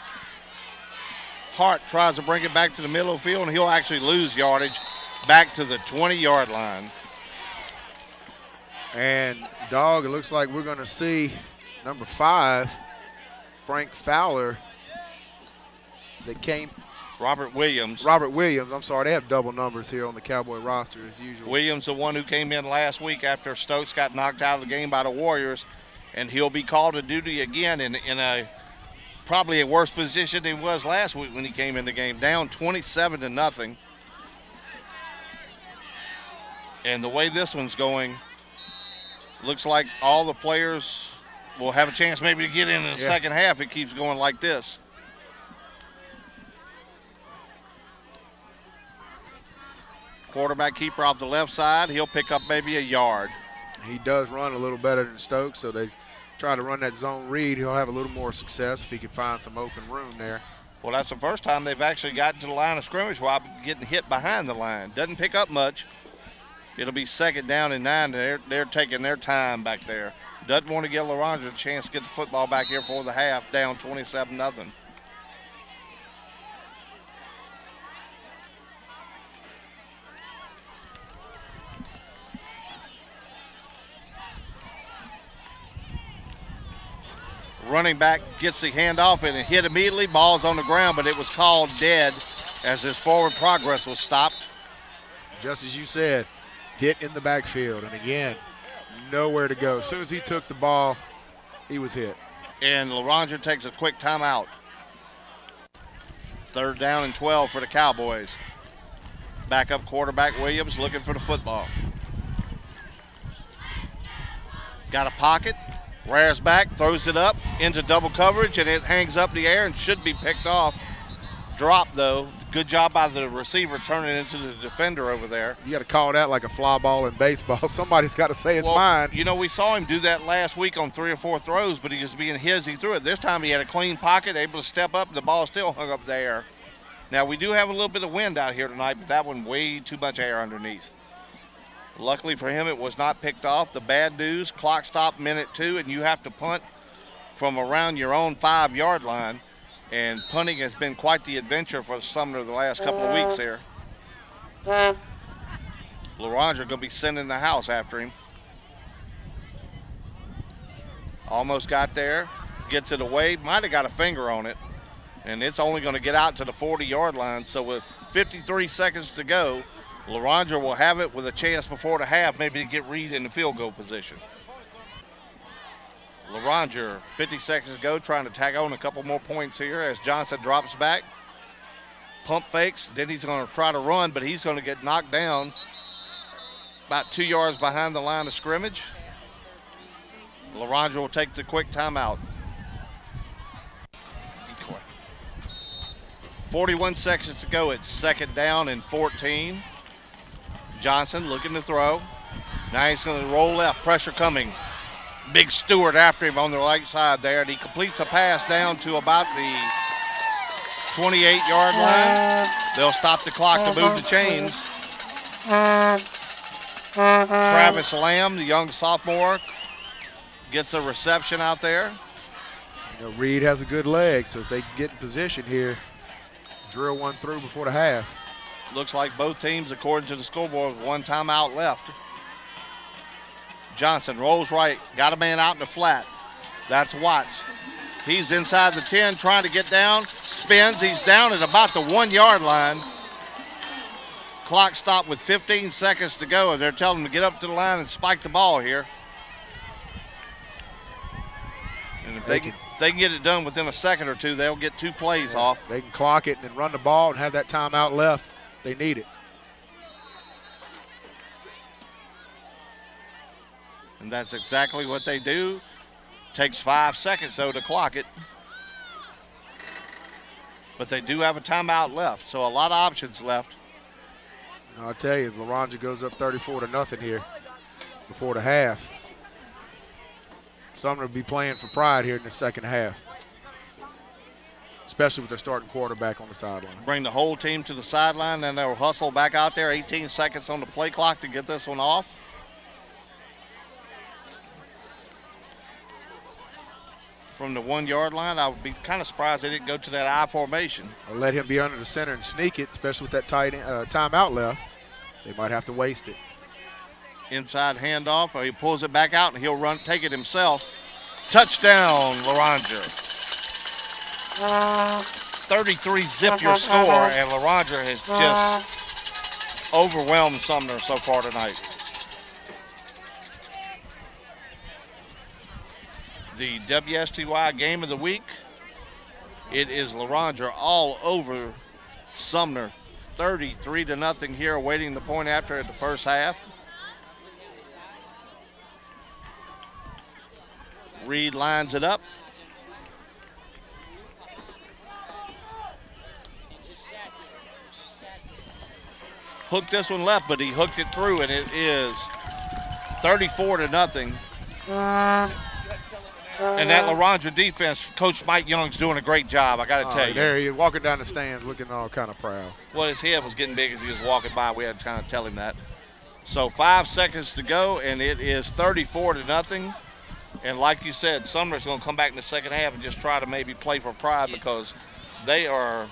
Hart tries to bring it back to the middle of the field, and he'll actually lose yardage back to the 20-yard line. And, Dog, it looks like we're going to see number 5, Frank Fowler, that came. Robert Williams, I'm sorry, they have double numbers here on the Cowboy roster as usual. Williams, the one who came in last week after Stokes got knocked out of the game by the Warriors, and he'll be called to duty again in a probably a worse position than he was last week when he came in the game, down 27-0. And the way this one's going, looks like all the players will have a chance maybe to get in the second half. It keeps going like this. Quarterback keeper off the left side. He'll pick up maybe a yard. He does run a little better than Stokes, so they try to run that zone read. He'll have a little more success if he can find some open room there. Well, that's the first time they've actually gotten to the line of scrimmage while getting hit behind the line. Doesn't pick up much. It'll be 2nd down and 9. They're taking their time back there. Doesn't want to give Loranger a chance to get the football back here for the half, down 27-0. Running back gets the handoff and it hit immediately. Ball's on the ground, but it was called dead as his forward progress was stopped. Just as you said, hit in the backfield. And again, nowhere to go. As soon as he took the ball, he was hit. And Loranger takes a quick timeout. 3rd down and 12 for the Cowboys. Backup quarterback Williams looking for the football. Got a pocket. Rares back, throws it up into double coverage, and it hangs up the air and should be picked off. Drop, though. Good job by the receiver turning it into the defender over there. You got to call that like a fly ball in baseball. Somebody's got to say it's mine. You know, we saw him do that last week on 3 or 4 throws, but he was being his. He threw it. This time he had a clean pocket, able to step up, and the ball still hung up there. Now, we do have a little bit of wind out here tonight, but that one way too much air underneath. Luckily for him, it was not picked off. The bad news, clock stopped minute 2, and you have to punt from around your own 5-yard line. And punting has been quite the adventure for Sumner the last couple of weeks here. Loranger going to be sending the house after him. Almost got there. Gets it away. Might have got a finger on it. And it's only going to get out to the 40-yard line. So with 53 seconds to go, Loranger will have it with a chance before the half maybe to get Reed in the field goal position. Loranger, 50 seconds to go, trying to tag on a couple more points here as Johnson drops back. Pump fakes. Then he's going to try to run, but he's going to get knocked down about 2 yards behind the line of scrimmage. Loranger will take the quick timeout. Decoy. 41 seconds to go. It's second down and 14. Johnson looking to throw. Now he's going to roll left. Pressure coming. Big Stewart after him on the right side there, and he completes a pass down to about the 28-yard line. They'll stop the clock to move the chains. Travis Lamb, the young sophomore, gets a reception out there. You know, Reed has a good leg, so if they can get in position here, drill one through before the half. Looks like both teams, according to the scoreboard, with one timeout left. Johnson rolls right, got a man out in the flat. That's Watts. He's inside the 10, trying to get down, spins. He's down at about the 1 yard line. Clock stopped with 15 seconds to go, and they're telling him to get up to the line and spike the ball here. And if they can get it done within a second or two, they'll get 2 plays off. They can clock it and then run the ball and have that timeout left. They need it. And that's exactly what they do. Takes 5 seconds, though, to clock it. But they do have a timeout left, so a lot of options left. I'll tell you, Loranger goes up 34-0 here before the half. Sumner will be playing for pride here in the second half, especially with their starting quarterback on the sideline. Bring the whole team to the sideline, and they'll hustle back out there. 18 seconds on the play clock to get this one off. From the 1 yard line, I would be kind of surprised they didn't go to that I formation. Or let him be under the center and sneak it, especially with that tight timeout left. They might have to waste it. Inside handoff, or he pulls it back out and he'll run, take it himself. Touchdown, Loranger. 33-zip your score, and Loranger has just overwhelmed Sumner so far tonight. The WSTY game of the week. It is Loranger all over Sumner. 33-0 here, awaiting the point after at the first half. Reed lines it up. Hooked this one left, but he hooked it through, and it is 34-0. And that Loranger defense, Coach Mike Young's doing a great job, I got to tell you. There he is, walking down the stands looking all kind of proud. Well, his head was getting big as he was walking by. We had to kind of tell him that. So 5 seconds to go, and it is 34-0. And like you said, Sumner's going to come back in the second half and just try to maybe play for pride because they are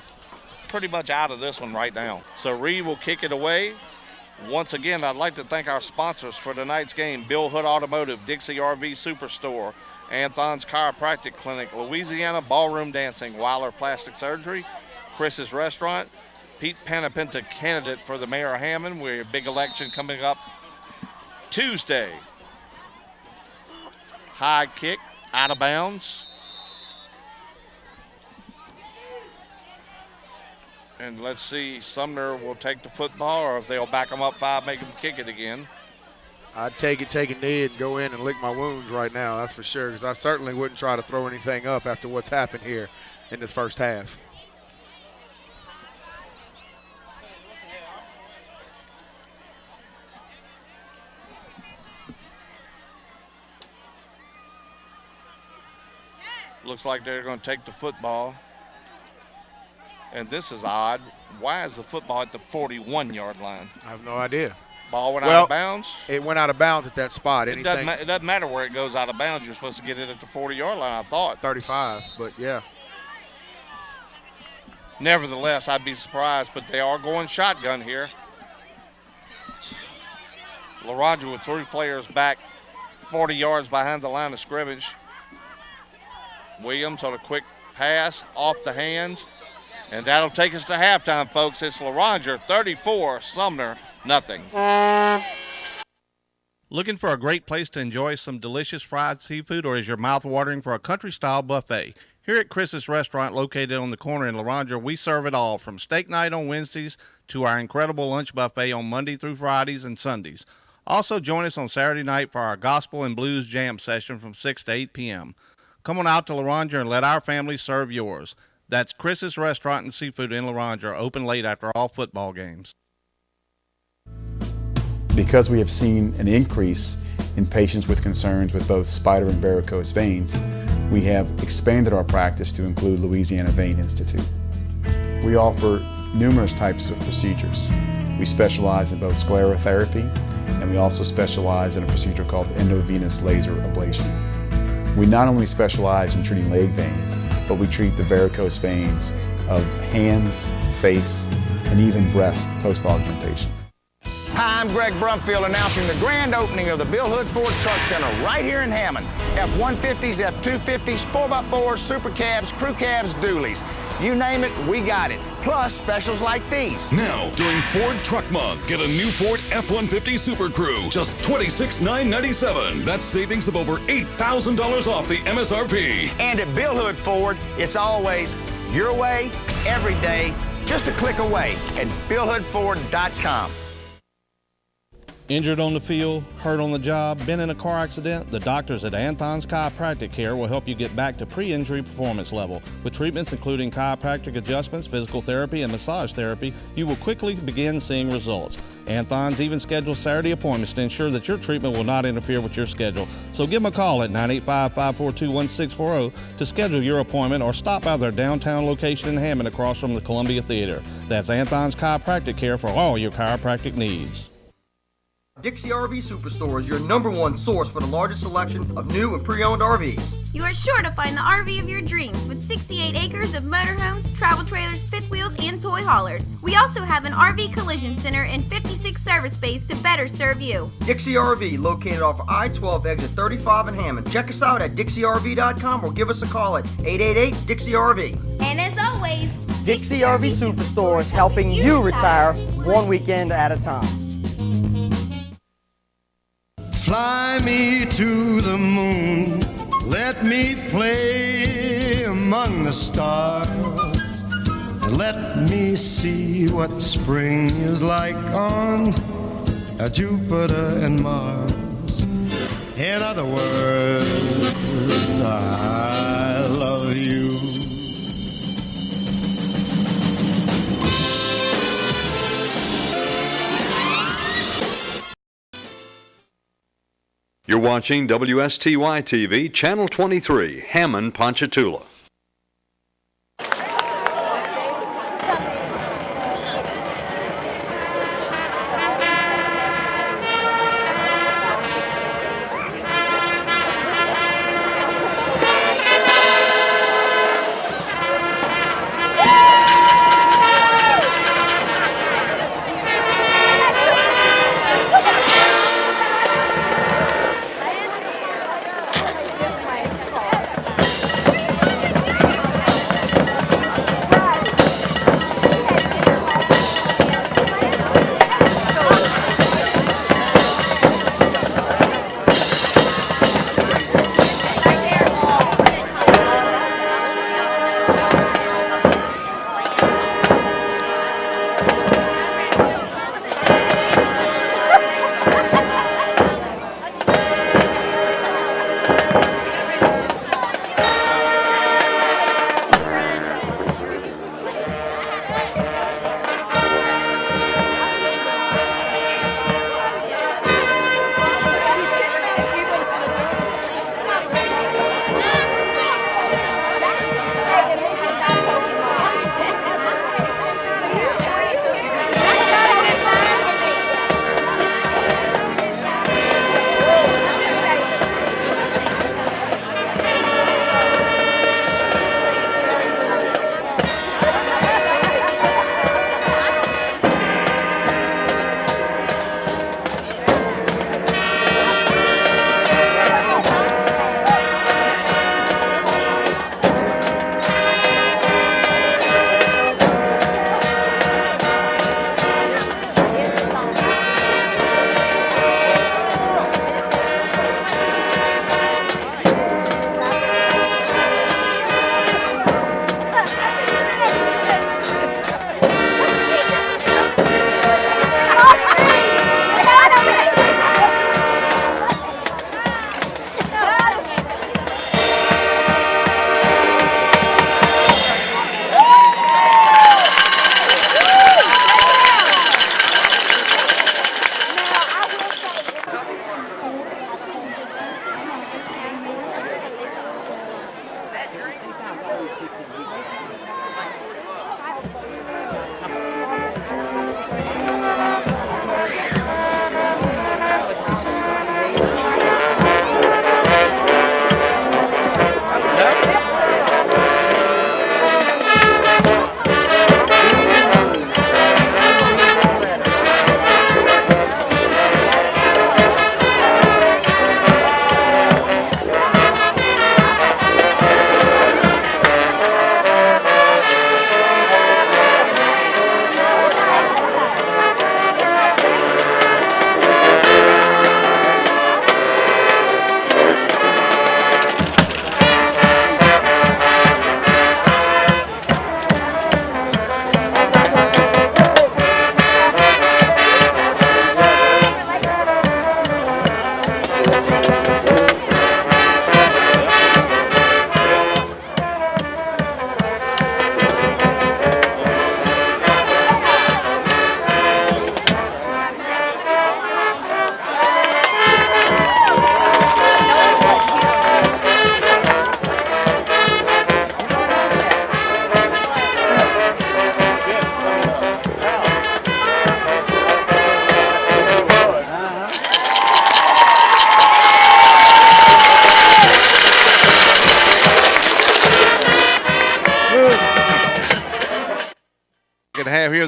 pretty much out of this one right now. So Reed will kick it away. Once again, I'd like to thank our sponsors for tonight's game: Bill Hood Automotive, Dixie RV Superstore, Anthon's Chiropractic Clinic, Louisiana Ballroom Dancing, Weiler Plastic Surgery, Chris's Restaurant, Pete Panapinta, candidate for the mayor of Hammond. We have a big election coming up Tuesday. High kick, out of bounds. And let's see, Sumner will take the football, or if they'll back them up 5, make them kick it again. I'd take a knee and go in and lick my wounds right now, that's for sure, because I certainly wouldn't try to throw anything up after what's happened here in this first half. Looks like they're going to take the football. And this is odd. Why is the football at the 41-yard line? I have no idea. Ball went out of bounds? It went out of bounds at that spot. It doesn't matter where it goes out of bounds. You're supposed to get it at the 40-yard line, I thought. 35, but yeah. Nevertheless, I'd be surprised, but they are going shotgun here. Loranger with 3 players back 40 yards behind the line of scrimmage. Williams on a quick pass off the hands, and that'll take us to halftime, folks. It's Loranger 34, Sumner nothing. Looking for a great place to enjoy some delicious fried seafood, or is your mouth watering for a country-style buffet? Here at Chris's Restaurant, located on the corner in Loranger, we serve it all, from steak night on Wednesdays to our incredible lunch buffet on Monday through Fridays and Sundays. Also, join us on Saturday night for our gospel and blues jam session from 6 to 8 p.m. Come on out to Loranger and let our family serve yours. That's Chris's Restaurant and Seafood in Loranger, open late after all football games. Because we have seen an increase in patients with concerns with both spider and varicose veins, we have expanded our practice to include Louisiana Vein Institute. We offer numerous types of procedures. We specialize in both sclerotherapy, and we also specialize in a procedure called endovenous laser ablation. We not only specialize in treating leg veins, but we treat the varicose veins of hands, face, and even breast post-augmentation. Hi, I'm Greg Brumfield announcing the grand opening of the Bill Hood Ford Truck Center right here in Hammond. F-150s, F-250s, 4x4s, super cabs, crew cabs, dualies. You name it, we got it. Plus specials like these. Now, during Ford Truck Month, get a new Ford F-150 Super Crew, just $26,997. That's savings of over $8,000 off the MSRP. And at Bill Hood Ford, it's always your way, every day, just a click away at BillHoodFord.com. Injured on the field, hurt on the job, been in a car accident? The doctors at Anthon's Chiropractic Care will help you get back to pre-injury performance level. With treatments including chiropractic adjustments, physical therapy, and massage therapy, you will quickly begin seeing results. Anthon's even schedules Saturday appointments to ensure that your treatment will not interfere with your schedule. So give them a call at 985-542-1640 to schedule your appointment, or stop by their downtown location in Hammond across from the Columbia Theater. That's Anthon's Chiropractic Care for all your chiropractic needs. Dixie RV Superstore is your #1 source for the largest selection of new and pre-owned RVs. You are sure to find the RV of your dreams with 68 acres of motorhomes, travel trailers, fifth wheels, and toy haulers. We also have an RV collision center and 56 service bays to better serve you. Dixie RV, located off I-12 exit 35 in Hammond. Check us out at DixieRV.com or give us a call at 888-DIXIE-RV. And as always, Dixie RV Superstore is helping you retire one weekend at a time. Fly me to the moon, let me play among the stars, and let me see what spring is like on Jupiter and Mars. In other words, I love you. You're watching WSTY TV, Channel 23, Hammond, Ponchatoula.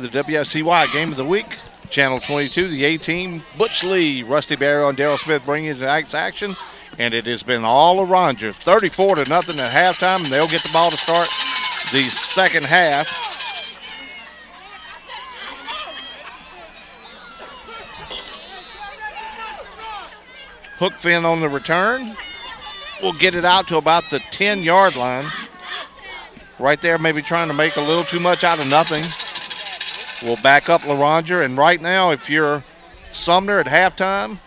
the WSTY Game of the Week. Channel 22, the A-Team, Butch Lee, Rusty Barrow, and Darrell Smith bringing you tonight's action. And it has been all Loranger, 34-0 at halftime, and they'll get the ball to start the second half. Hook fin on the return. We'll get it out to about the 10-yard line. Right there, maybe trying to make a little too much out of nothing. We'll back up Loranger, and right now, if you're Sumner at halftime,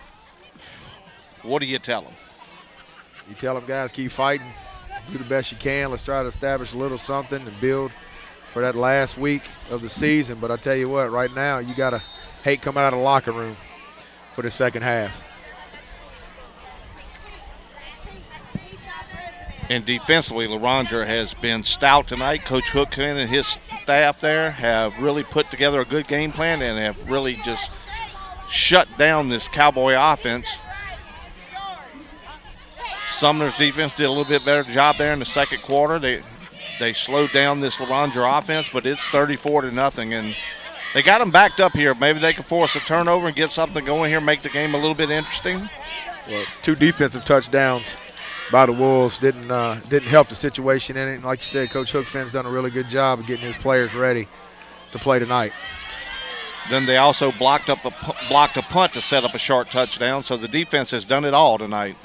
what do you tell them? You tell them, guys, keep fighting. Do the best you can. Let's try to establish a little something and build for that last week of the season. But I tell you what, right now, you got to hate coming out of the locker room for the second half. And defensively, Loranger has been stout tonight. Coach Hookman and his staff there have really put together a good game plan and have really just shut down this Cowboy offense. Sumner's defense did a little bit better job there in the second quarter. They slowed down this Loranger offense, but it's 34-0, and they got them backed up here. Maybe they can force a turnover and get something going here, make the game a little bit interesting. Well, 2 defensive touchdowns by the Wolves didn't help the situation in it. And like you said, Coach Hookfin's done a really good job of getting his players ready to play tonight. Then they also blocked a punt to set up a short touchdown, so the defense has done it all tonight.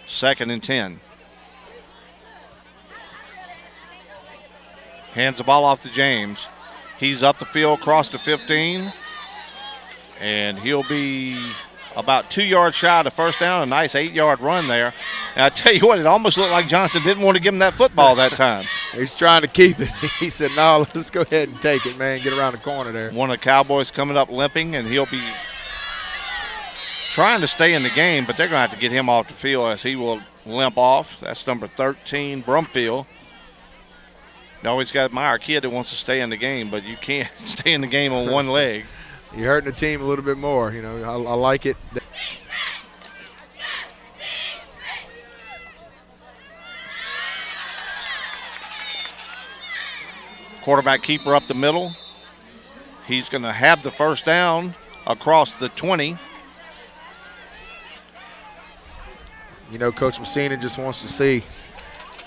2nd and 10. Hands the ball off to James. He's up the field, across the 15, and he'll be about 2 yards shy of the first down. A nice 8-yard run there. And I tell you what, it almost looked like Johnson didn't want to give him that football that time. He's trying to keep it. He said, no, let's go ahead and take it, man. Get around the corner there. One of the Cowboys coming up limping, and he'll be trying to stay in the game, but they're going to have to get him off the field as he will limp off. That's number 13, Brumfield. You always got to admire a kid that wants to stay in the game, but you can't stay in the game on one leg. You're hurting the team a little bit more. You know, I like it. Quarterback keeper up the middle. He's going to have the first down across the 20. You know, Coach Messina just wants to see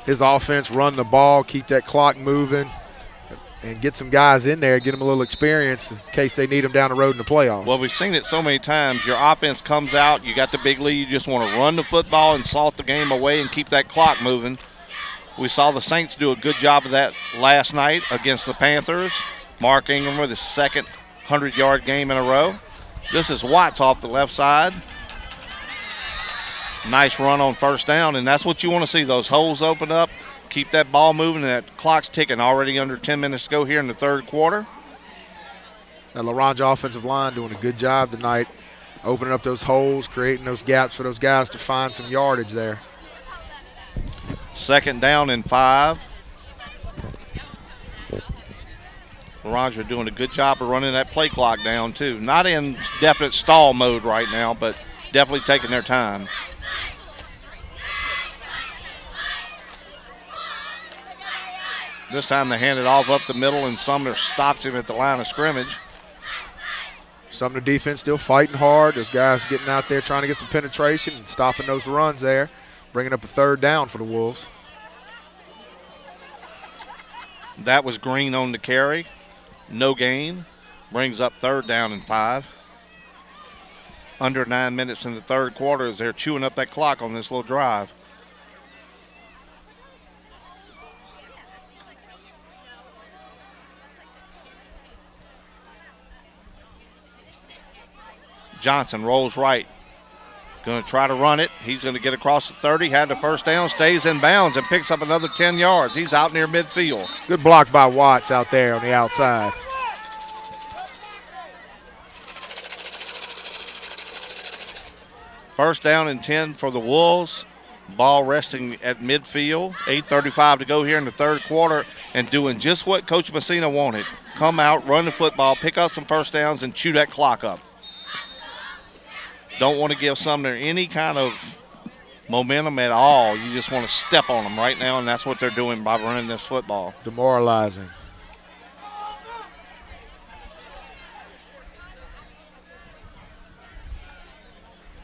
his offense run the ball, keep that clock moving, and get some guys in there, get them a little experience in case they need them down the road in the playoffs. Well, we've seen it so many times. Your offense comes out, you got the big lead, you just want to run the football and salt the game away and keep that clock moving. We saw the Saints do a good job of that last night against the Panthers. Mark Ingram with his second 100-yard game in a row. This is Watts off the left side. Nice run on first down, and that's what you want to see, those holes open up. Keep that ball moving, and that clock's ticking. Already under 10 minutes to go here in the third quarter. That Loranger offensive line doing a good job tonight, opening up those holes, creating those gaps for those guys to find some yardage there. 2nd down and 5. Loranger doing a good job of running that play clock down, too. Not in definite stall mode right now, but definitely taking their time. This time they hand it off up the middle, and Sumner stops him at the line of scrimmage. Sumner defense still fighting hard. Those guys getting out there trying to get some penetration and stopping those runs there, bringing up a 3rd down for the Wolves. That was Green on the carry. No gain. Brings up 3rd down and 5. Under 9 minutes in the third quarter as they're chewing up that clock on this little drive. Johnson rolls right. Going to try to run it. He's going to get across the 30. Had the first down, stays in bounds, and picks up another 10 yards. He's out near midfield. Good block by Watts out there on the outside. First down and 10 for the Wolves. Ball resting at midfield. 8:35 to go here in the third quarter, and doing just what Coach Messina wanted. Come out, run the football, pick up some first downs, and chew that clock up. Don't want to give Sumner any kind of momentum at all. You just want to step on them right now, and that's what they're doing by running this football. Demoralizing.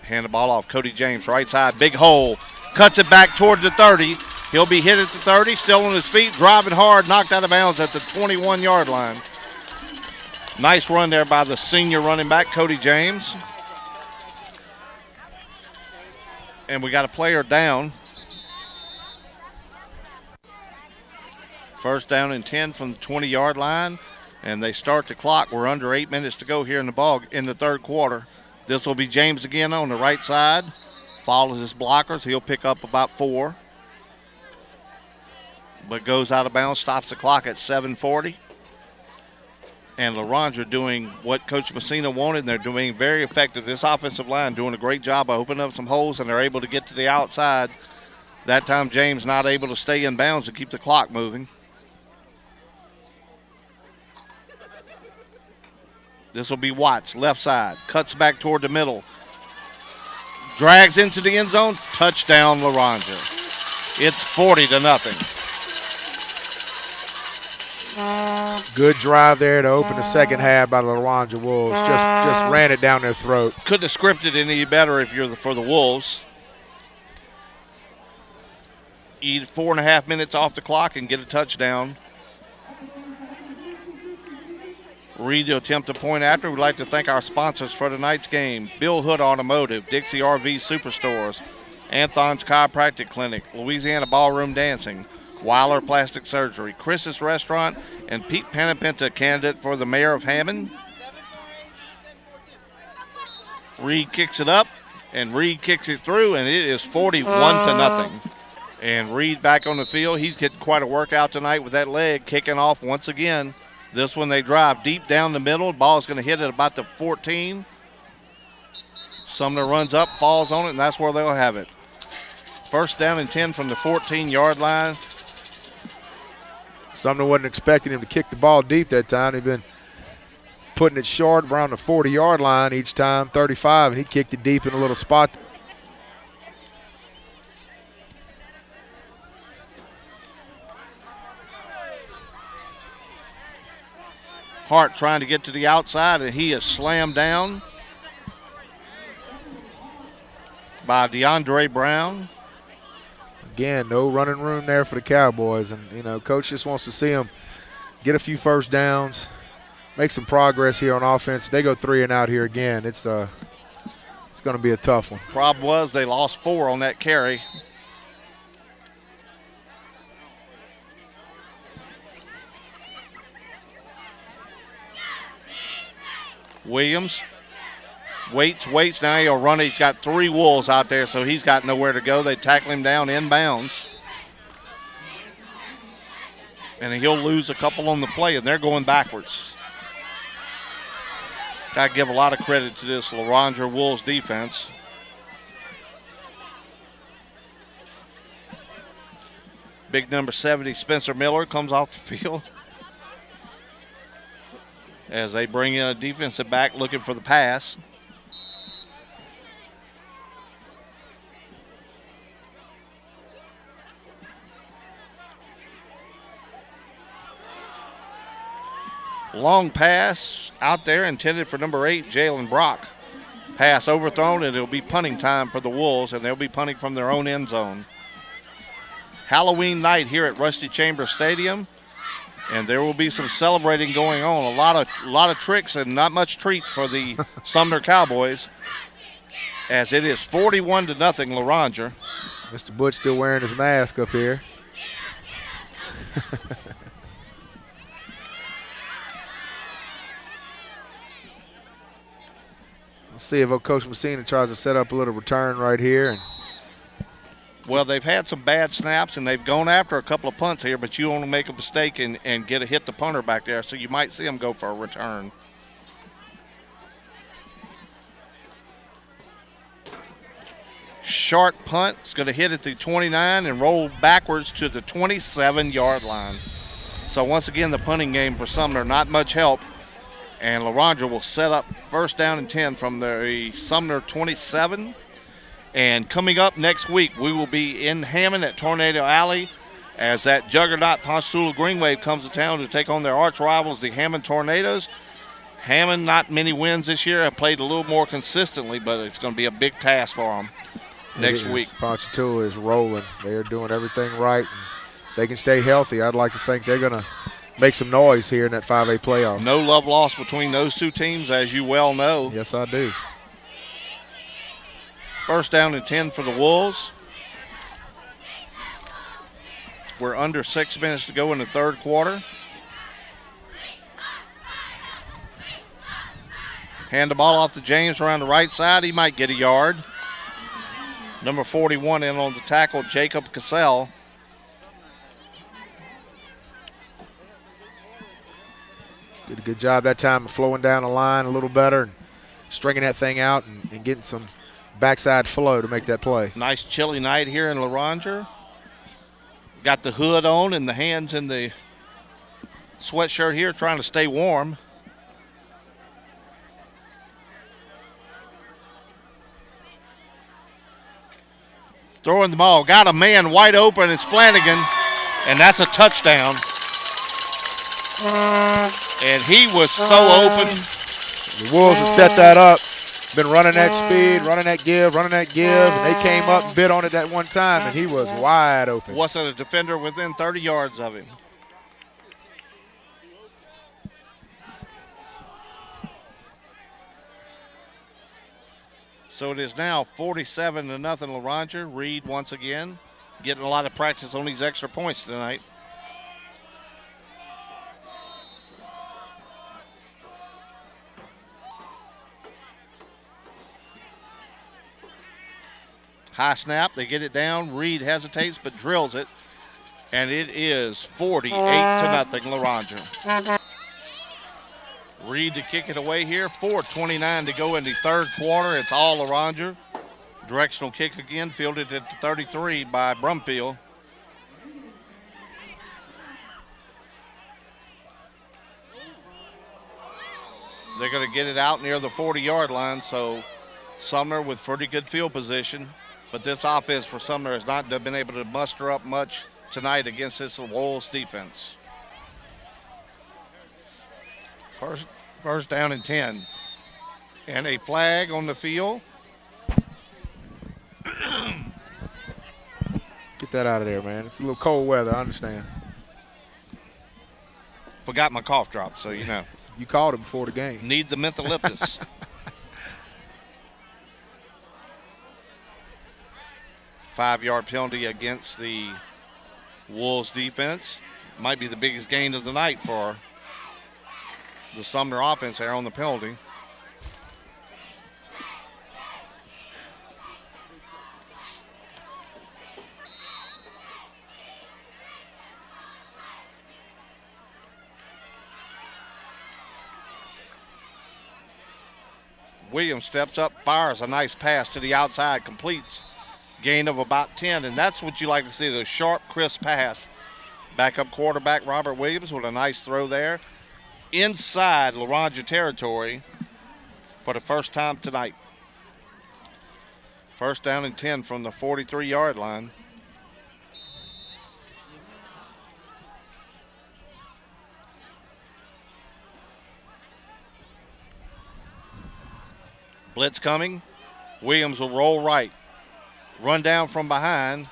Hand the ball off. Cody James, right side, big hole. Cuts it back toward the 30. He'll be hit at the 30, still on his feet, driving hard, knocked out of bounds at the 21-yard line. Nice run there by the senior running back, Cody James. And we got a player down. First down and 10 from the 20-yard line, and they start the clock. We're under 8 minutes to go here in the third quarter. This will be James again on the right side. Follows his blockers. He'll pick up about 4. But goes out of bounds, stops the clock at 7:40. And Loranger doing what Coach Messina wanted, and they're doing very effective. This offensive line doing a great job of opening up some holes, and they're able to get to the outside. That time James not able to stay in bounds and keep the clock moving. This will be Watts, left side. Cuts back toward the middle. Drags into the end zone. Touchdown, Loranger. It's 40-0. Good drive there to open the second half by the Loranger Wolves. Just ran it down their throat. Couldn't have scripted any better if you're for the Wolves. Eat 4.5 minutes off the clock and get a touchdown. Reed to attempt a point after. We'd like to thank our sponsors for tonight's game. Bill Hood Automotive, Dixie RV Superstores, Anthon's Chiropractic Clinic, Louisiana Ballroom Dancing, Weiler Plastic Surgery, Chris's Restaurant, and Pete Panapenta, candidate for the mayor of Hammond. Reed kicks it up, and Reed kicks it through, and it is 41-0. And Reed back on the field. He's getting quite a workout tonight with that leg, kicking off once again. This one they drive deep down the middle. Ball's going to hit at about the 14. Sumner runs up, falls on it, and that's where they'll have it. First down and 10 from the 14-yard line. Sumner wasn't expecting him to kick the ball deep that time. They've been putting it short around the 40-yard line each time, 35, and he kicked it deep in a little spot. Hart trying to get to the outside, and he is slammed down by DeAndre Brown. Again, no running room there for the Cowboys, and Coach just wants to see them get a few first downs, make some progress here on offense. They go 3 and out here again. It's going to be a tough one. Problem was they lost 4 on that carry. Williams waits. Now he'll run it. He's got 3 Wolves out there, so he's got nowhere to go. They tackle him down inbounds. And he'll lose a couple on the play, and they're going backwards. Got to give a lot of credit to this Loranger Wolves defense. Big number 70, Spencer Miller, comes off the field as they bring in a defensive back looking for the pass. Long pass out there intended for number 8, Jalen Brock. Pass overthrown, and it'll be punting time for the Wolves, and they'll be punting from their own end zone. Halloween night here at Rusty Chambers Stadium, and there will be some celebrating going on. A lot of tricks and not much treat for the Sumner Cowboys, as it is 41-0 Loranger. Mr. Butch still wearing his mask up here. Let's see if Coach Messina tries to set up a little return right here. Well, they've had some bad snaps, and they've gone after a couple of punts here, but you want to make a mistake and get a hit the punter back there, so you might see them go for a return. Short punt. It's going to hit at the 29 and roll backwards to the 27-yard line. So once again, the punting game for Sumner, not much help. And Loranger will set up first down and 10 from the Sumner 27. And coming up next week, we will be in Hammond at Tornado Alley as that juggernaut Ponchatoula Green Wave comes to town to take on their arch rivals, the Hammond Tornadoes. Hammond, not many wins this year, have played a little more consistently, but it's going to be a big task for them next week. Ponchatoula is rolling. They are doing everything right. And they can stay healthy. I'd like to think they're going to make some noise here in that 5A playoff. No love lost between those two teams, as you well know. Yes, I do. First down and 10 for the Wolves. We're under 6 minutes to go in the third quarter. Hand the ball off to James around the right side. He might get a yard. Number 41 in on the tackle, Jacob Cassell. Did a good job that time of flowing down the line a little better and stringing that thing out and getting some backside flow to make that play. Nice chilly night here in Loranger. Got the hood on and the hands in the sweatshirt here trying to stay warm. Throwing the ball. Got a man wide open. It's Flanagan, and that's a touchdown. And he was so open. The Wolves have set that up. Been running that speed, running that give, and they came up and bit on it that one time, and he was wide open. Wasn't a defender within 30 yards of him. So it is now 47-0 Loranger. Reed once again getting a lot of practice on these extra points tonight. High snap, they get it down. Reed hesitates but drills it. And it is 48-0 Loranger. Reed to kick it away here. 4:29 to go in the third quarter. It's all Loranger. Directional kick again, fielded at the 33 by Brumfield. They're going to get it out near the 40-yard line, so Sumner with pretty good field position. But this offense for Sumner has not been able to muster up much tonight against this Wolves defense. First down and 10. And a flag on the field. Get that out of there, man. It's a little cold weather, I understand. Forgot my cough drop, so you know. You called it before the game. Need the mentholyptus. 5-yard penalty against the Wolves defense. Might be the biggest gain of the night for the Sumner offense there on the penalty. Williams steps up, fires a nice pass to the outside, completes. Gain of about 10, and that's what you like to see, the sharp, crisp pass. Backup quarterback Robert Williams with a nice throw there. Inside Loranger territory for the first time tonight. First down and 10 from the 43-yard line. Blitz coming. Williams will roll right. Run down from behind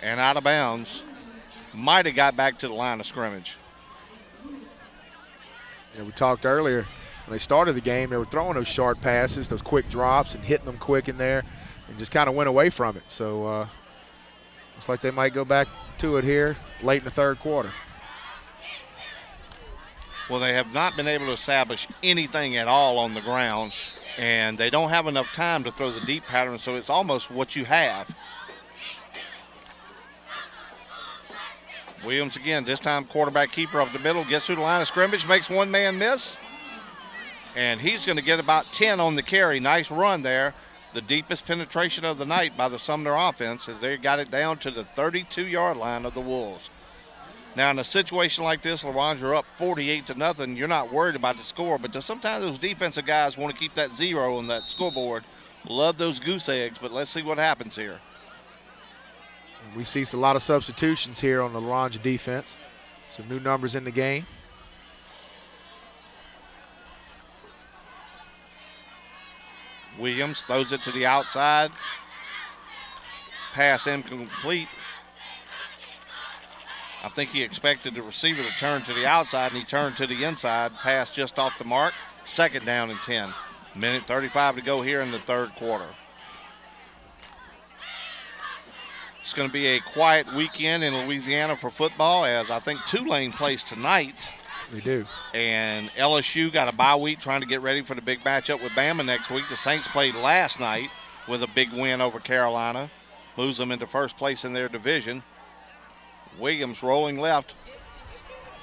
and out of bounds. Might have got back to the line of scrimmage. Yeah, we talked earlier when they started the game, they were throwing those short passes, those quick drops, and hitting them quick in there, and just kind of went away from it. So looks like they might go back to it here late in the third quarter. Well, they have not been able to establish anything at all on the ground, and they don't have enough time to throw the deep pattern, so it's almost what you have. Williams again, this time quarterback keeper up the middle, gets through the line of scrimmage, makes one man miss. And he's going to get about 10 on the carry. Nice run there. The deepest penetration of the night by the Sumner offense as they got it down to the 32-yard line of the Wolves. Now in a situation like this, Loranger up 48-0, you're not worried about the score, but sometimes those defensive guys want to keep that zero on that scoreboard Love those goose eggs, but let's see what happens here. And we see a lot of substitutions here on the Loranger defense. Some new numbers in the game. Williams throws it to the outside. Pass incomplete. I think he expected the receiver to turn to the outside, and he turned to the inside. Pass just off the mark. Second down and 10. Minute 35 to go here in the third quarter. It's going to be a quiet weekend in Louisiana for football, as I think Tulane plays tonight. We do. And LSU got a bye week trying to get ready for the big matchup with Bama next week. The Saints played last night with a big win over Carolina. Moves them into first place in their division. Williams rolling left.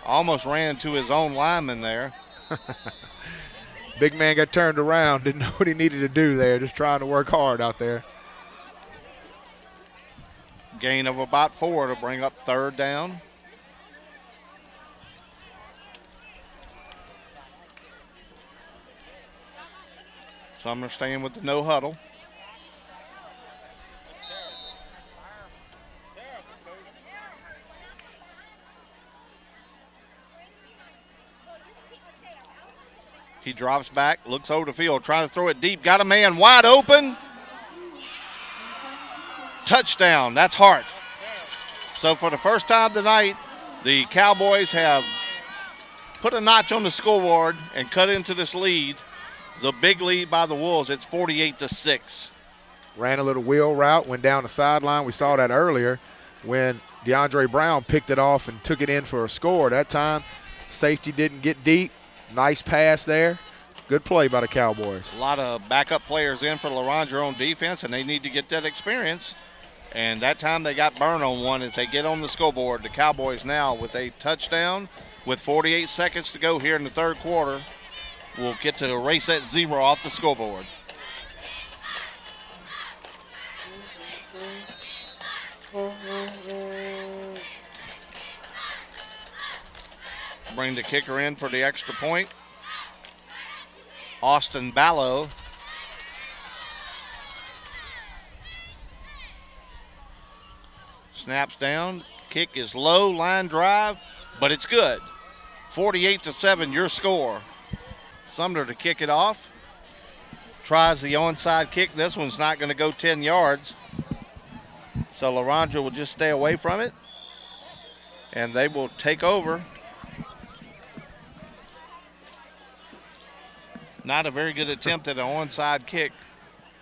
Almost ran into his own lineman there. Big man got turned around. Didn't know what he needed to do there. Just trying to work hard out there. Gain of about 4 to bring up third down. Sumner staying with the no huddle. He drops back, looks over the field, trying to throw it deep. Got a man wide open. Touchdown. That's Hart. So for the first time tonight, the Cowboys have put a notch on the scoreboard and cut into this lead. The big lead by the Wolves. It's 48-6. Ran a little wheel route, went down the sideline. We saw that earlier when DeAndre Brown picked it off and took it in for a score. That time, safety didn't get deep. Nice pass there. Good play by the Cowboys. A lot of backup players in for Loranger on defense, and they need to get that experience. And that time they got burned on one as they get on the scoreboard. The Cowboys now with a touchdown with 48 seconds to go here in the third quarter will get to erase that 0 off the scoreboard. Bring the kicker in for the extra point. Austin Ballo. Snaps down. Kick is low. Line drive, but it's good. 48-7, your score. Sumner to kick it off. Tries the onside kick. This one's not going to go 10 yards. So Loranger will just stay away from it. And they will take over. Not a very good attempt at an onside kick.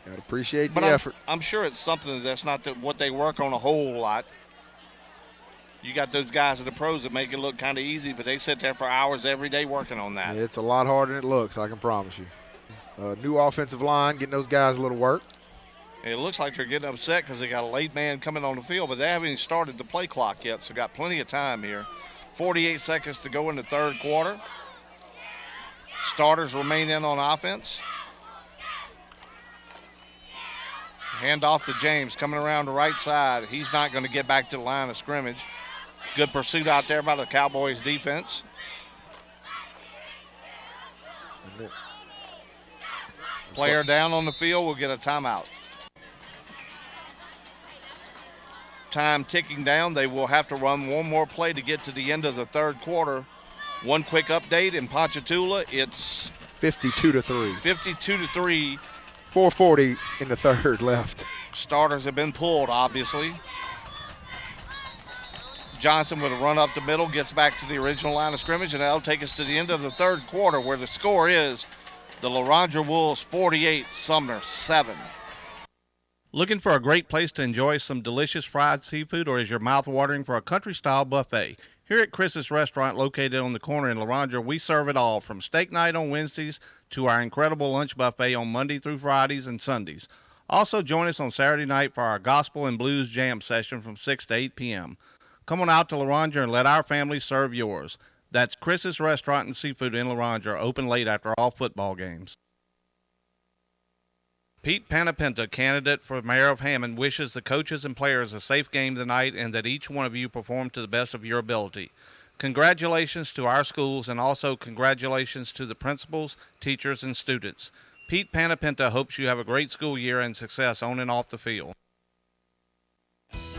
Got to appreciate the effort. I'm sure it's something that's not what they work on a whole lot. You got those guys in the pros that make it look kind of easy, but they sit there for hours every day working on that. Yeah, it's a lot harder than it looks, I can promise you. New offensive line, getting those guys a little work. It looks like they're getting upset because they got a late man coming on the field, but they haven't even started the play clock yet, so got plenty of time here. 48 seconds to go in the third quarter. Starters remain in on offense. Hand off to James, coming around the right side. He's not going to get back to the line of scrimmage. Good pursuit out there by the Cowboys defense. Player down on the field will get a timeout. Time ticking down. They will have to run one more play to get to the end of the third quarter. One quick update in Ponchatoula. It's 52-3. 52-3. 4:40 in the third left. Starters have been pulled, obviously. Johnson with a run up the middle, gets back to the original line of scrimmage, and that'll take us to the end of the third quarter where the score is the Loranger Wolves 48, Sumner 7. Looking for a great place to enjoy some delicious fried seafood, or is your mouth watering for a country-style buffet? Here at Chris's Restaurant, located on the corner in Loranger, we serve it all, from steak night on Wednesdays to our incredible lunch buffet on Monday through Fridays and Sundays. Also, join us on Saturday night for our gospel and blues jam session from 6 to 8 p.m. Come on out to Loranger and let our family serve yours. That's Chris's Restaurant and Seafood in Loranger, open late after all football games. Pete Panapenta, candidate for mayor of Hammond, wishes the coaches and players a safe game tonight and that each one of you perform to the best of your ability. Congratulations to our schools, and also congratulations to the principals, teachers, and students. Pete Panapinta hopes you have a great school year and success on and off the field.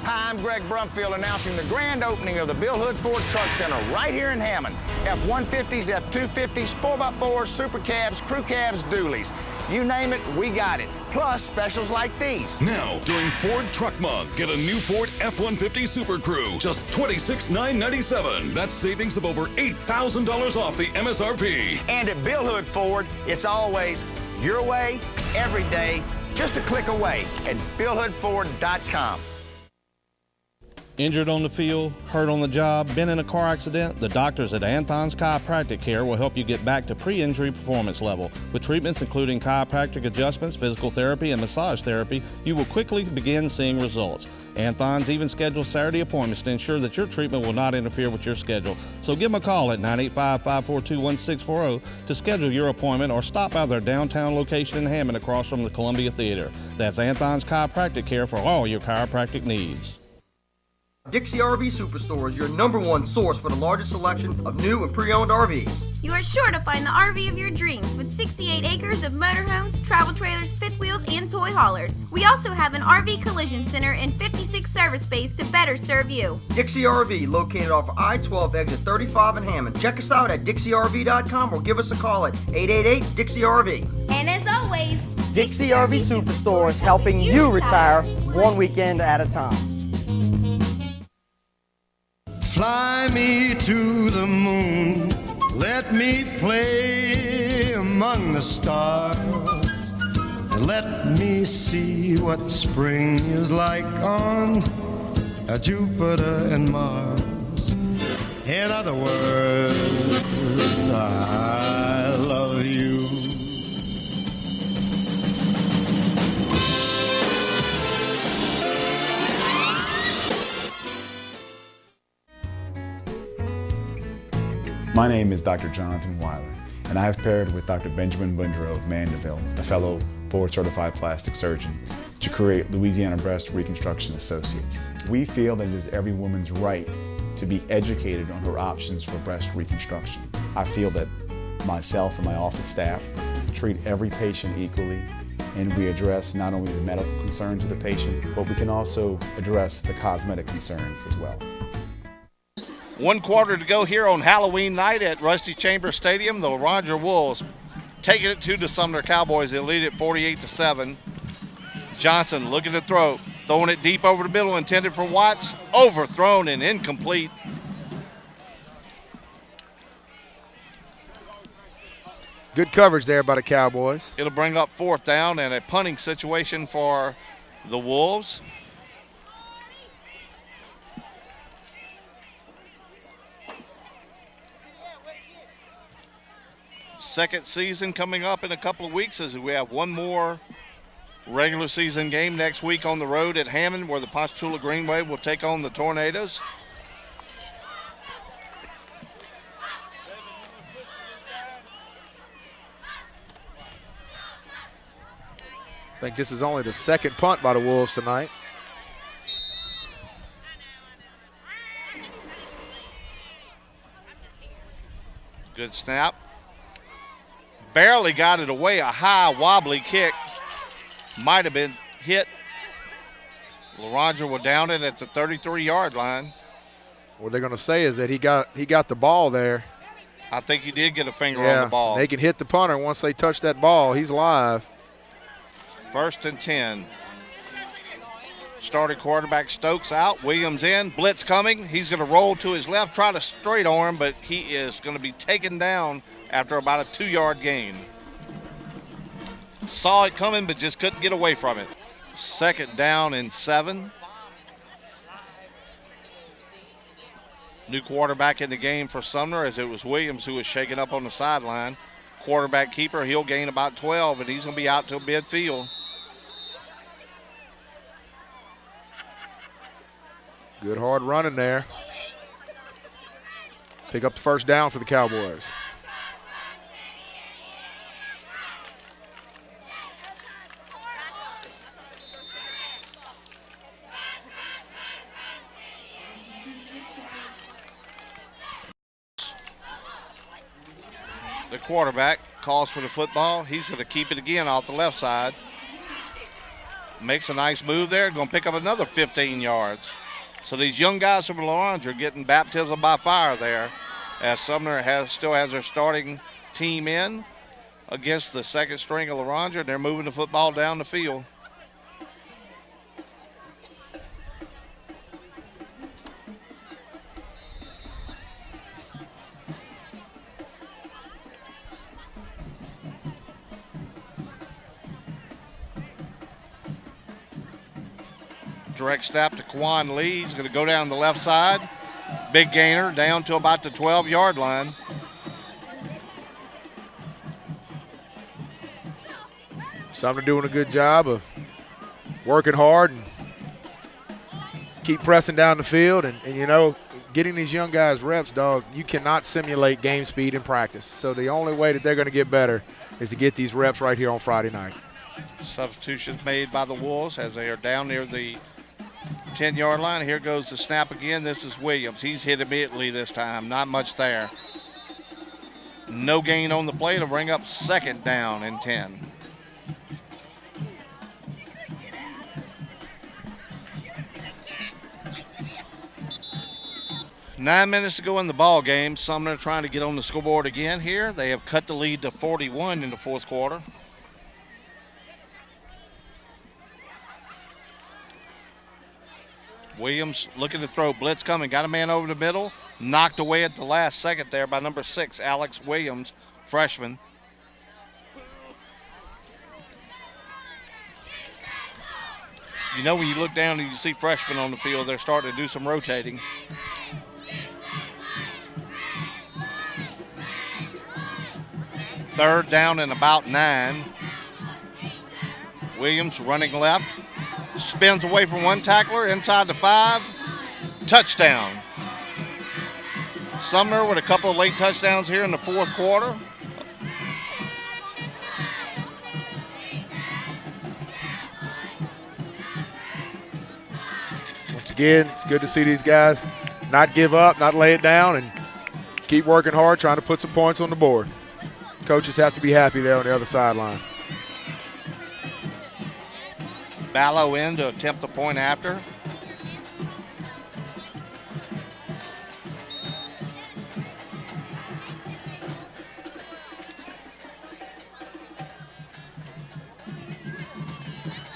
Hi, I'm Greg Brumfield announcing the grand opening of the Bill Hood Ford Truck Center right here in Hammond. F-150s, F-250s, 4x4s, super cabs, crew cabs, dualies. You name it, we got it. Plus specials like these. Now, during Ford Truck Month, get a new Ford F-150 Super Crew, just $26,997. That's savings of over $8,000 off the MSRP. And at Bill Hood Ford, it's always your way, every day, just a click away at BillHoodFord.com. Injured on the field, hurt on the job, been in a car accident? The doctors at Anthon's Chiropractic Care will help you get back to pre-injury performance level. With treatments including chiropractic adjustments, physical therapy, and massage therapy, you will quickly begin seeing results. Anthon's even schedules Saturday appointments to ensure that your treatment will not interfere with your schedule. So give them a call at 985-542-1640 to schedule your appointment or stop by their downtown location in Hammond across from the Columbia Theater. That's Anthon's Chiropractic Care for all your chiropractic needs. Dixie RV Superstore is your #1 source for the largest selection of new and pre-owned RVs. You are sure to find the RV of your dreams with 68 acres of motorhomes, travel trailers, fifth wheels, and toy haulers. We also have an RV collision center and 56 service bays to better serve you. Dixie RV, located off I-12 exit 35 in Hammond. Check us out at DixieRV.com or give us a call at 888-DIXIE-RV. And as always, Dixie RV Superstores, helping you retire one weekend at a time. Fly me to the moon, let me play among the stars, and let me see what spring is like on Jupiter and Mars. In other words, I love you. My name is Dr. Jonathan Weiler, and I have paired with Dr. Benjamin Bundro of Mandeville, a fellow board-certified plastic surgeon, to create Louisiana Breast Reconstruction Associates. We feel that it is every woman's right to be educated on her options for breast reconstruction. I feel that myself and my office staff treat every patient equally, and we address not only the medical concerns of the patient, but we can also address the cosmetic concerns as well. 1 quarter to go here on Halloween night at Rusty Chambers Stadium. The Loranger Wolves taking it to the Sumner Cowboys. They lead it 48-7. Johnson looking to throw, throwing it deep over the middle, intended for Watts, overthrown and incomplete. Good coverage there by the Cowboys. It'll bring up 4th down and a punting situation for the Wolves. Second season coming up in a couple of weeks as we have one more regular season game next week on the road at Hammond, where the Ponchatoula Greenway will take on the Tornadoes. I think this is only the second punt by the Wolves tonight. Good snap. Barely got it away. A high wobbly kick. Might have been hit. Loranger will down it at the 33-yard line. What they're going to say is that he got the ball there. I think he did get a finger on the ball. They can hit the punter once they touch that ball. He's live. 1st and 10. Starting quarterback Stokes out. Williams in. Blitz coming. He's going to roll to his left, try to straight arm, but he is going to be taken down after about a 2-yard gain. Saw it coming, but just couldn't get away from it. 2nd down and 7. New quarterback in the game for Sumner, as it was Williams who was shaken up on the sideline. Quarterback keeper, he'll gain about 12, and he's going to be out till midfield. Good hard running there. Pick up the 1st down for the Cowboys. The quarterback calls for the football. He's going to keep it again off the left side. Makes a nice move there. Going to pick up another 15 yards. So these young guys from Loranger are getting baptism by fire there, as Sumner still has their starting team in against the second string of Loranger. They're moving the football down the field. Direct snap to Quan Lee. He's going to go down the left side. Big gainer down to about the 12-yard line. Sumner doing a good job of working hard and keep pressing down the field. And you know, getting these young guys reps, dog, you cannot simulate game speed in practice. So the only way that they're going to get better is to get these reps right here on Friday night. Substitutions made by the Wolves as they are down near the 10-yard line. Here goes the snap again. This is Williams. He's hit immediately this time. Not much there. No gain on the play to bring up second down and 10. Nine minutes to go in the ball game. Sumner trying to get on the scoreboard again here. They have cut the lead to 41 in the fourth quarter. Williams looking to throw. Blitz coming. Got a man over the middle. Knocked away at the last second there by number 6, Alex Williams, freshman. You know, when you look down and you see freshmen on the field, they're starting to do some rotating. Third down and about 9. Williams running left. Spins away from one tackler inside the 5. Touchdown. Sumner with a couple of late touchdowns here in the fourth quarter. Once again, it's good to see these guys not give up, not lay it down, and keep working hard, trying to put some points on the board. Coaches have to be happy there on the other sideline. Ballo in to attempt the point after.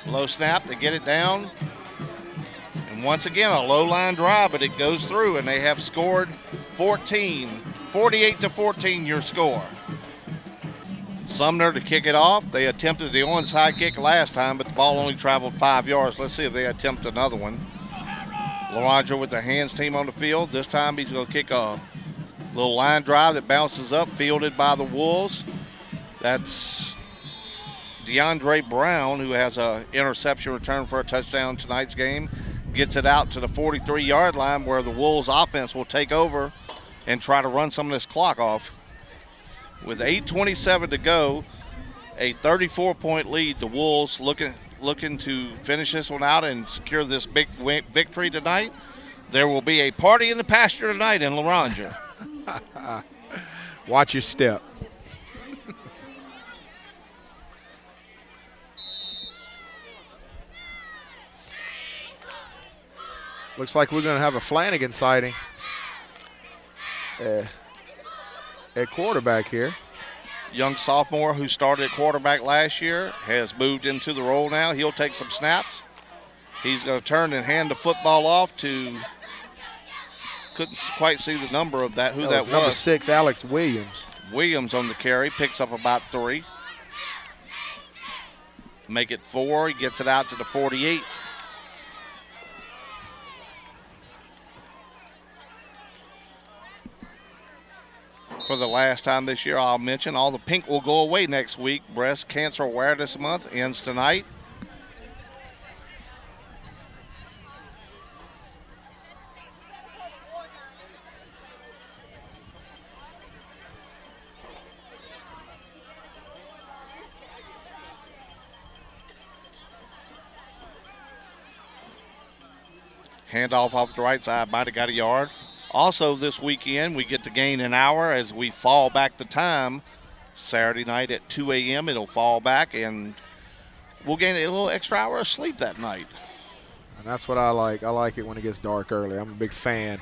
Low snap to get it down. And once again, a low line drive, but it goes through, and they have scored 48-14 your score. Sumner to kick it off. They attempted the onside kick last time, but the ball only traveled 5 yards. Let's see if they attempt another one. Loranger with the hands team on the field. This time he's going to kick a little line drive that bounces up, fielded by the Wolves. That's DeAndre Brown, who has an interception return for a touchdown tonight's game. Gets it out to the 43-yard line where the Wolves offense will take over and try to run some of this clock off. With 8:27 to go, a 34-point lead. The Wolves looking to finish this one out and secure this big victory tonight. There will be a party in the pasture tonight in Loranger. Watch your step. Looks like we're going to have a Flanagan sighting at quarterback here. Young sophomore who started at quarterback last year has moved into the role now. He'll take some snaps. He's going to turn and hand the football off to, couldn't quite see the number of that, who that was. Number 6, Alex Williams. Williams on the carry, picks up about 3. Make it 4, he gets it out to the 48. For the last time this year, I'll mention all the pink will go away next week. Breast Cancer Awareness Month ends tonight. Handoff off the right side, might have got a yard. Also this weekend, we get to gain an hour as we fall back the time Saturday night at 2 a.m. it'll fall back, and we'll gain a little extra hour of sleep that night. And that's what I like. I like it when it gets dark early. I'm a big fan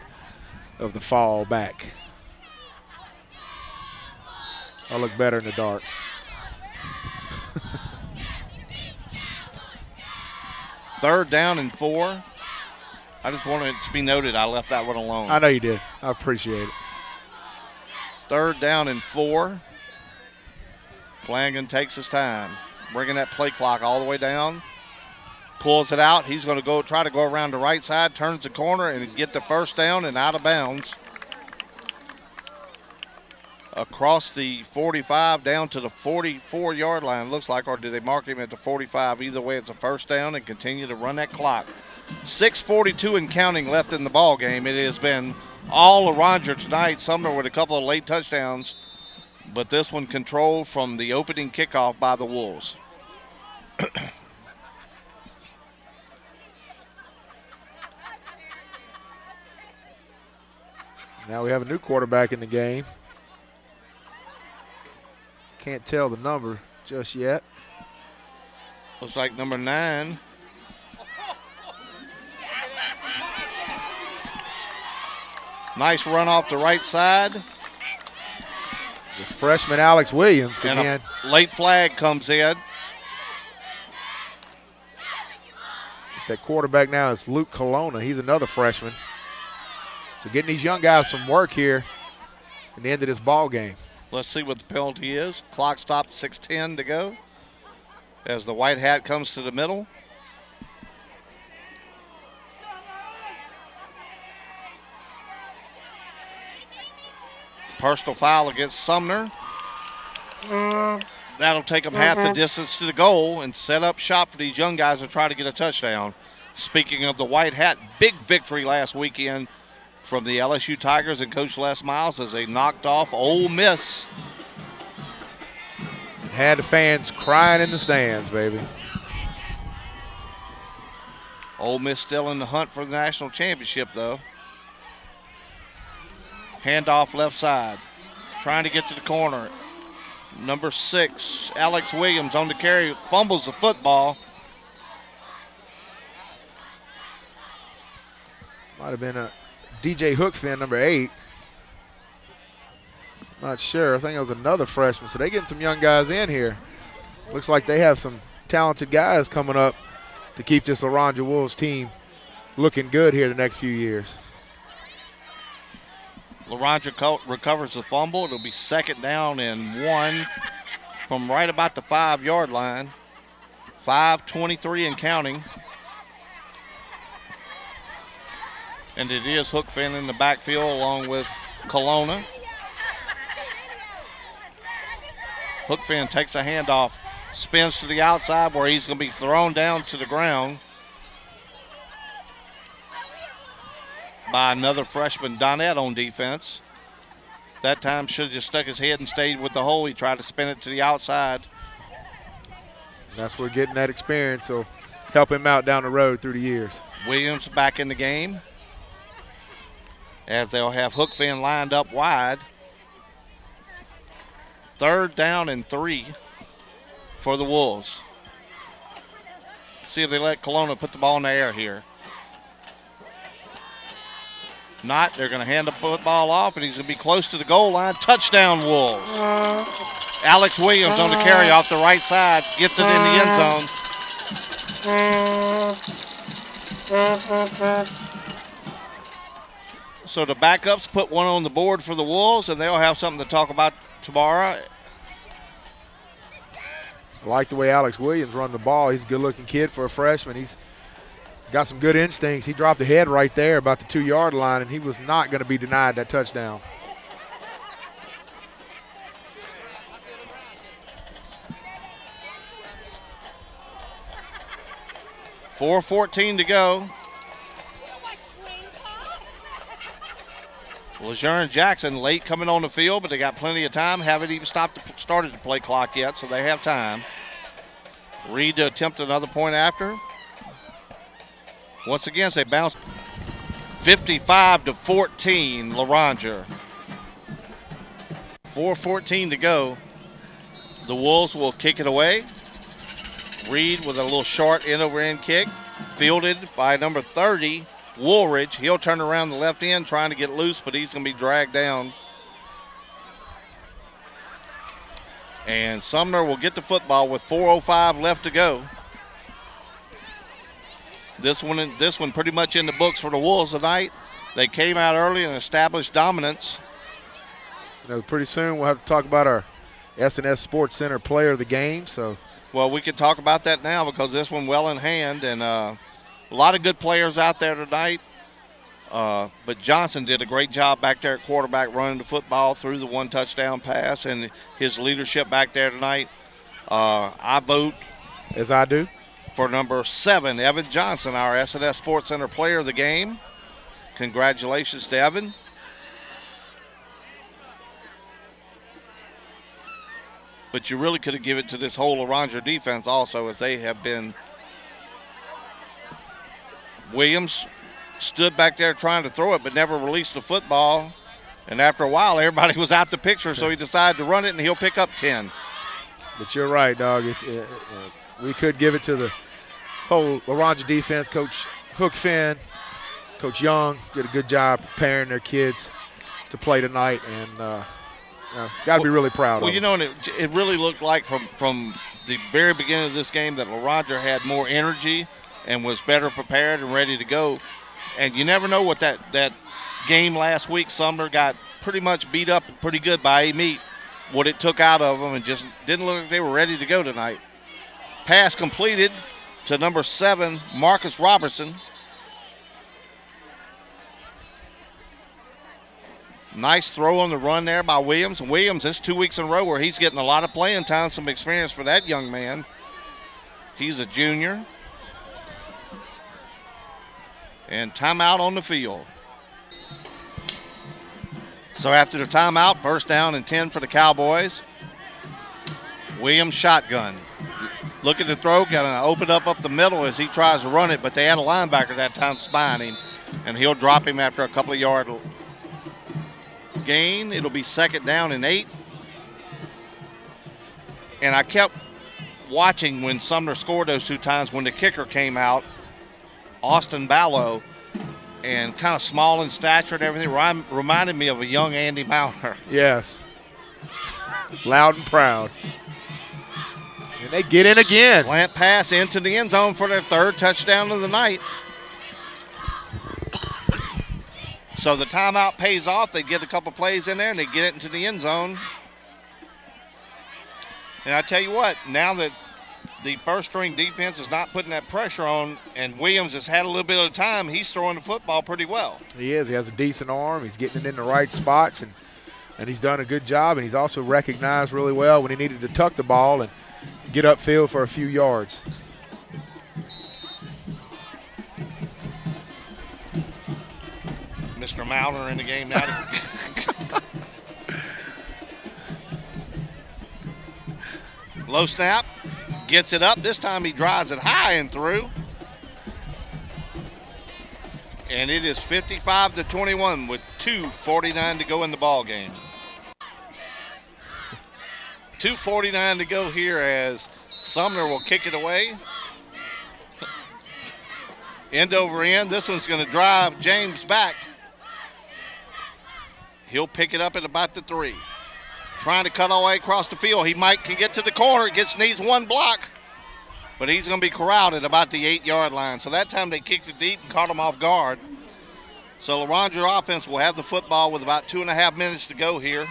of the fall back. I look better in the dark. Third down and 4. I just wanted it to be noted I left that one alone. I know you did. I appreciate it. Third down and 4. Flanagan takes his time, bringing that play clock all the way down. Pulls it out. He's going to try to go around the right side, turns the corner, and get the first down and out of bounds. Across the 45 down to the 44-yard line, looks like, or do they mark him at the 45? Either way, it's a first down and continue to run that clock. 6:42 and counting left in the ball game. It has been all Loranger tonight. Sumner with a couple of late touchdowns, but this one controlled from the opening kickoff by the Wolves. Now we have a new quarterback in the game. Can't tell the number just yet. Looks like number 9. Nice run off the right side. The freshman Alex Williams and again. A late flag comes in. That quarterback now is Luke Colonna. He's another freshman. So getting these young guys some work here at the end of this ball game. Let's see what the penalty is. Clock stopped, 6:10 to go. As the white hat comes to the middle. Personal foul against Sumner. That'll take them half the distance to the goal and set up shop for these young guys to try to get a touchdown. Speaking of the white hat, big victory last weekend from the LSU Tigers and Coach Les Miles as they knocked off Ole Miss. Had the fans crying in the stands, baby. Ole Miss still in the hunt for the national championship, though. Handoff left side. Trying to get to the corner. Number 6, Alex Williams on the carry. Fumbles the football. Might have been a DJ Hookfin, number 8. Not sure. I think it was another freshman. So they getting some young guys in here. Looks like they have some talented guys coming up to keep this Loranger Wolves team looking good here the next few years. Loranger recovers the fumble. It'll be second down and 1 from right about the 5-yard line. 5:23 and counting. And it is Hookfin in the backfield along with Colonna. Hookfin takes a handoff, spins to the outside where he's going to be thrown down to the ground by another freshman, Donette, on defense. That time should have just stuck his head and stayed with the hole. He tried to spin it to the outside. And that's where getting that experience will help him out down the road through the years. Williams back in the game as they'll have Hookfin lined up wide. Third down and 3 for the Wolves. See if they let Colonna put the ball in the air here. Not, they're going to hand the football off, and he's going to be close to the goal line. Touchdown, Wolves. Alex Williams on the carry off the right side, gets it in the end zone. So the backups put one on the board for the Wolves, and they'll have something to talk about tomorrow. I like the way Alex Williams run the ball. He's a good-looking kid for a freshman. He's got some good instincts. He dropped the head right there about the 2-yard line, and he was not going to be denied that touchdown. .4:14 to go. Loranger and Jackson late coming on the field, but they got plenty of time. Haven't even started the play clock yet, so they have time. Reed to attempt another point after. Once again, they bounce 55-14, Loranger. 4:14 to go. the Wolves will kick it away. Reed with a little short end-over-end kick, fielded by number 30, Woolridge. He'll turn around the left end trying to get loose, but he's going to be dragged down. And Sumner will get the football with 4:05 left to go. This one pretty much in the books for the Wolves tonight. They came out early and established dominance. You know, pretty soon we'll have to talk about our S&S Sports Center player of the game. So, well, we can talk about that now because this one well in hand, and a lot of good players out there tonight. But Johnson did a great job back there at quarterback running the football through the one touchdown pass, and his leadership back there tonight. I vote, as I do, for number 7, Evan Johnson, our S&S Sports Center player of the game. Congratulations to Evan. But you really could have given it to this whole Loranger defense also, as they have been. Williams stood back there trying to throw it but never released the football. And after a while, everybody was out the picture, so he decided to run it, and he'll pick up 10. But you're right, dog. If we could give it to the whole Loranger defense. Coach Hook Finn, Coach Young did a good job preparing their kids to play tonight, and got to be really proud of them. Well, you know, and it really looked like from the very beginning of this game that Loranger had more energy and was better prepared and ready to go. And you never know what that game last week, Sumner got pretty much beat up pretty good by Meat, what it took out of them, and just didn't look like they were ready to go tonight. Pass completed to number 7, Marcus Robertson. Nice throw on the run there by Williams. Williams, this 2 weeks in a row where he's getting a lot of playing time, some experience for that young man. He's a junior. And timeout on the field. So after the timeout, first down and 10 for the Cowboys. Williams shotgun. Look at the throw, got to open up the middle as he tries to run it, but they had a linebacker that time spying him, and he'll drop him after a couple of yard gain. It'll be second down and 8. And I kept watching when Sumner scored those 2 times when the kicker came out, Austin Ballow, and kind of small in stature and everything, reminded me of a young Andy Mauner. Yes. Loud and proud. And they get in again. Slant pass into the end zone for their 3rd touchdown of the night. So the timeout pays off. They get a couple plays in there, and they get it into the end zone. And I tell you what, now that the first-string defense is not putting that pressure on, and Williams has had a little bit of time, he's throwing the football pretty well. He is. He has a decent arm. He's getting it in the right spots, and he's done a good job. And he's also recognized really well when he needed to tuck the ball and get upfield for a few yards. Mr. Mauner in the game now. Low snap. Gets it up. This time he drives it high and through. And it is 55-21 with 2:49 to go in the ball game. 2:49 to go here as Sumner will kick it away. End over end. This one's going to drive James back. He'll pick it up at about the 3. Trying to cut all the way across the field. He can get to the corner. Needs one block. But he's going to be corralled at about the 8-yard line. So that time they kicked it deep and caught him off guard. So Loranger offense will have the football with about 2.5 minutes to go here.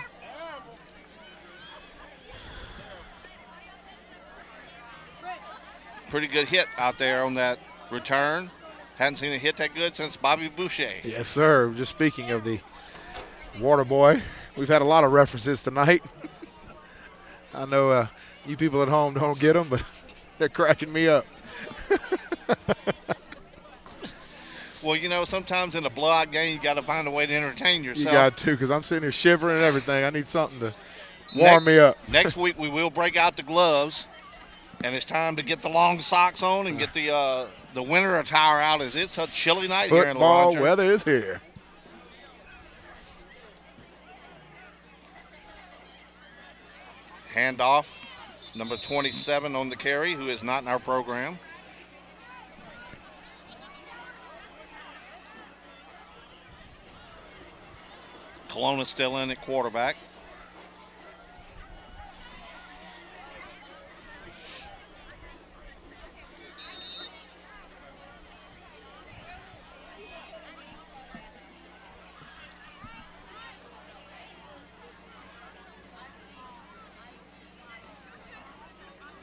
Pretty good hit out there on that return. Hadn't seen a hit that good since Bobby Boucher. Yes, sir. Just speaking of the water boy, we've had a lot of references tonight. I know you people at home don't get them, but they're cracking me up. Well, you know, sometimes in a blowout game, you got to find a way to entertain yourself. You got to, because I'm sitting here shivering and everything. I need something to warm me up. Next week, we will break out the gloves, and it's time to get the long socks on and get the winter attire out, as it's a chilly night here in Loranger. Football weather is here. Handoff number 27 on the carry, who is not in our program. Kelowna still in at quarterback.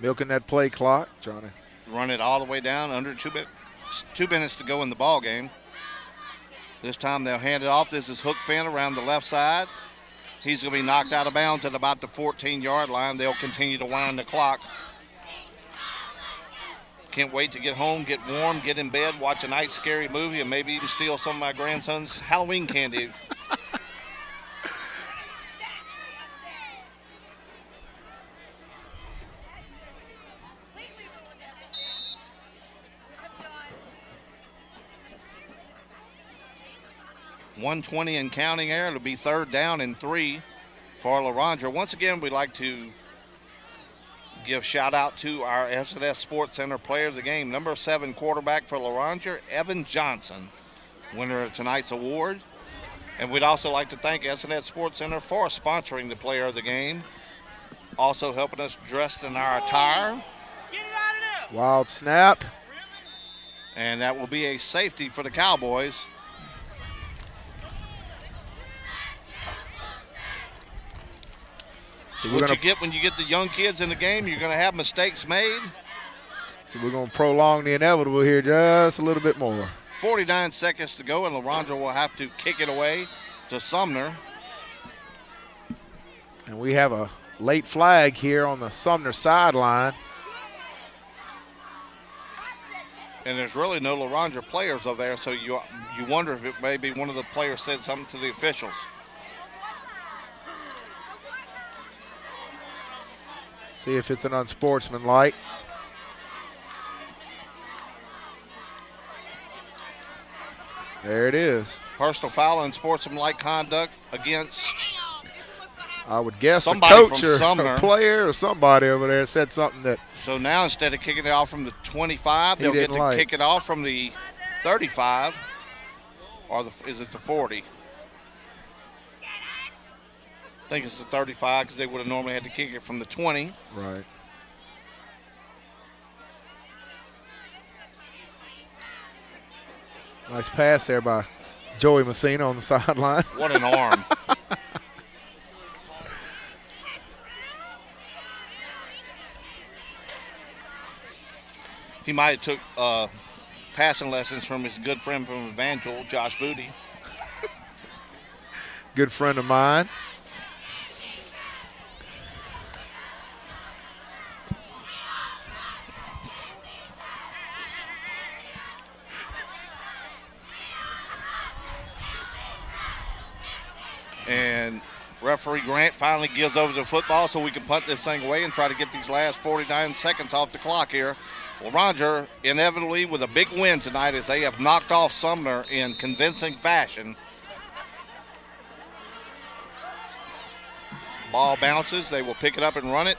Milking that play clock, trying to run it all the way down under 2 minutes. 2 minutes to go in the ball game. This time they'll hand it off. This is Hook Finn around the left side. He's going to be knocked out of bounds at about the 14-yard line. They'll continue to wind the clock. Can't wait to get home, get warm, get in bed, watch a nice scary movie, and maybe even steal some of my grandson's Halloween candy. .120 and counting there. It'll be 3rd down and 3 for Loranger. Once again, we'd like to give shout out to our S&S Sports Center player of the game. Number 7 quarterback for Loranger, Evan Johnson, winner of tonight's award. And we'd also like to thank S&S Sports Center for sponsoring the player of the game. Also helping us dressed in our attire. wild snap. And that will be a safety for the Cowboys. So what you get when you get the young kids in the game, you're going to have mistakes made. So we're going to prolong the inevitable here just a little bit more. 49 seconds to go, and Loranger will have to kick it away to Sumner. And we have a late flag here on the Sumner sideline. And there's really no Loranger players over there, so you wonder if it maybe one of the players said something to the officials. See if it's an unsportsmanlike. There it is. Personal foul and sportsmanlike conduct against, I would guess, a somebody coach from or Sumner. a player or somebody over there said something that. So now instead of kicking it off from the 25, they'll get to kick it off from the 35, or is it the 40? I think it's the 35 because they would have normally had to kick it from the 20. Right. Nice pass there by Joey Messina on the sideline. What an arm. He might have took passing lessons from his good friend from Evangel, Josh Booty. Good friend of mine. And referee Grant finally gives over the football so we can punt this thing away and try to get these last 49 seconds off the clock here. Loranger inevitably with a big win tonight as they have knocked off Sumner in convincing fashion. Ball bounces. They will pick it up and run it.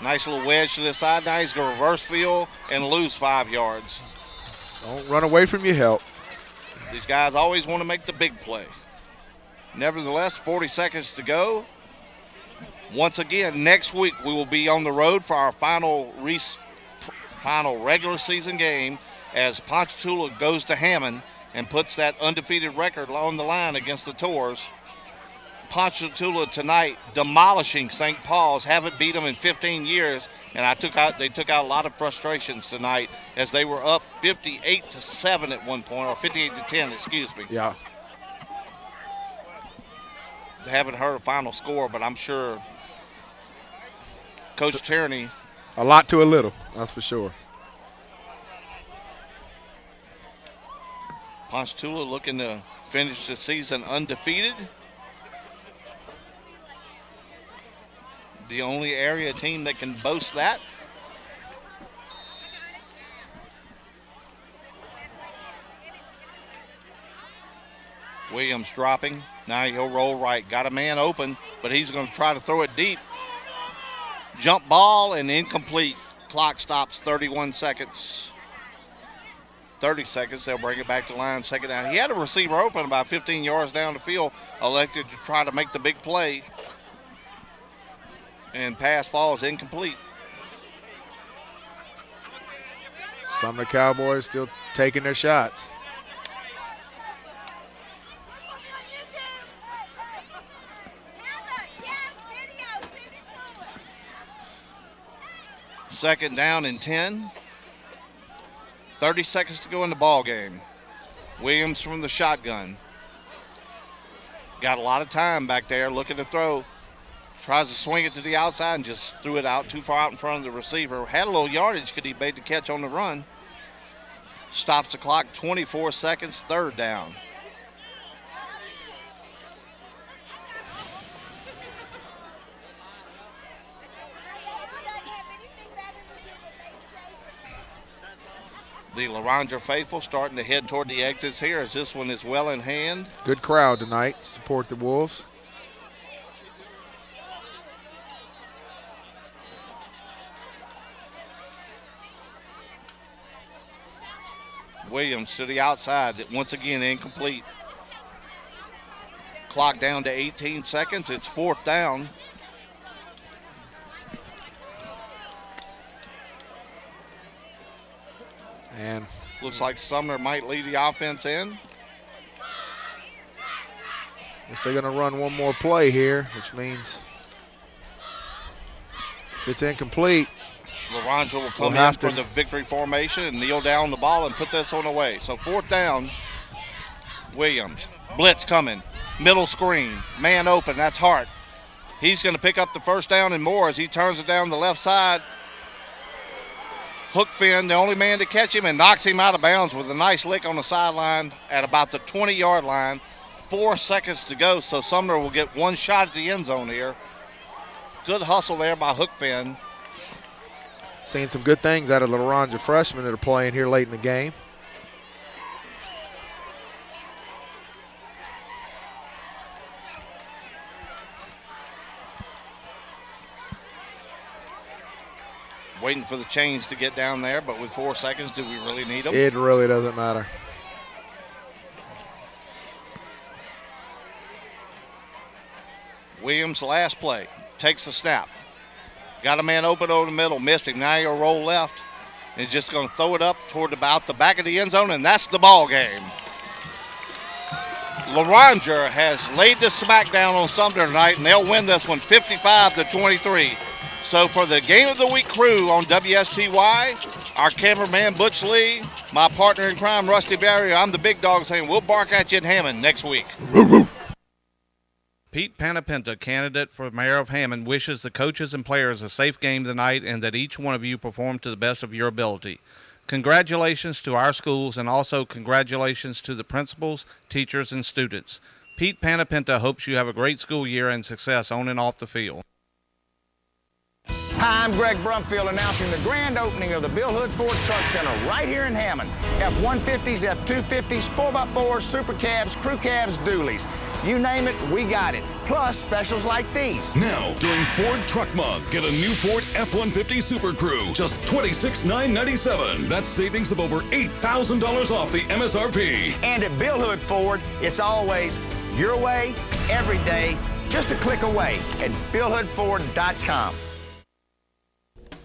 Nice little wedge to the side. Now he's going to reverse field and lose 5 yards. Don't run away from your help. These guys always want to make the big play. Nevertheless, 40 seconds to go. Once again, next week we will be on the road for our final regular season game as Ponchatoula goes to Hammond and puts that undefeated record on the line against the Tours. Ponchatoula tonight demolishing St. Paul's. Haven't beat them in 15 years, and they took out a lot of frustrations tonight as they were up 58-7 at one point, or 58-10, excuse me. Yeah. They haven't heard a final score, but I'm sure Coach Tierney. A lot to a little, that's for sure. Ponchatoula looking to finish the season undefeated. The only area team that can boast that. Williams dropping. Now he'll roll right. Got a man open, but he's going to try to throw it deep. Jump ball and incomplete. Clock stops 31 seconds. 30 seconds, they'll bring it back to line, second down. He had a receiver open about 15 yards down the field, elected to try to make the big play. And pass falls incomplete. Sumner Cowboys still taking their shots. Second down and 10. 30 seconds to go in the ball game. Williams from the shotgun. Got a lot of time back there looking to throw. Tries to swing it to the outside and just threw it out too far out in front of the receiver. Had a little yardage because he made the catch on the run. Stops the clock, 24 seconds, third down. The Loranger faithful starting to head toward the exits here as this one is well in hand. Good crowd tonight. Support the Wolves. Williams to the outside, once again incomplete. Clock down to 18 seconds. It's fourth down. And looks like Sumner might lead the offense in. Guess they're going to run one more play here, which means if it's incomplete, Loranger will come in for the victory formation and kneel down the ball and put this one away. So fourth down, Williams. Blitz coming, middle screen, man open, that's Hart. He's going to pick up the first down and more as he turns it down the left side. Hook Finn, the only man to catch him, and knocks him out of bounds with a nice lick on the sideline at about the 20-yard line. 4 seconds to go, so Sumner will get one shot at the end zone here. Good hustle there by Hook Finn. Seeing some good things out of the Loranger freshmen that are playing here late in the game. Waiting for the chains to get down there, but with 4 seconds, do we really need them? It really doesn't matter. Williams, last play, takes the snap. Got a man open over the middle, missed him. Now he'll roll left. He's just going to throw it up toward about the back of the end zone, and that's the ball game. Loranger has laid the smackdown on Sumner tonight, and they'll win this one 55-23. So for the Game of the Week crew on WSTY, our cameraman Butch Lee, my partner in crime Rusty Barry, I'm the big dog saying we'll bark at you in Hammond next week. Pete Panapinta, candidate for mayor of Hammond, wishes the coaches and players a safe game tonight and that each one of you perform to the best of your ability. Congratulations to our schools and also congratulations to the principals, teachers, and students. Pete Panapinta hopes you have a great school year and success on and off the field. Hi, I'm Greg Brumfield announcing the grand opening of the Bill Hood Ford Truck Center right here in Hammond. F-150s, F-250s, 4x4s, super cabs, crew cabs, dualies. You name it, we got it. Plus specials like these. Now, during Ford Truck Month, get a new Ford F-150 Super Crew, just $26,997. That's savings of over $8,000 off the MSRP. And at Bill Hood Ford, it's always your way, every day, just a click away at BillHoodFord.com.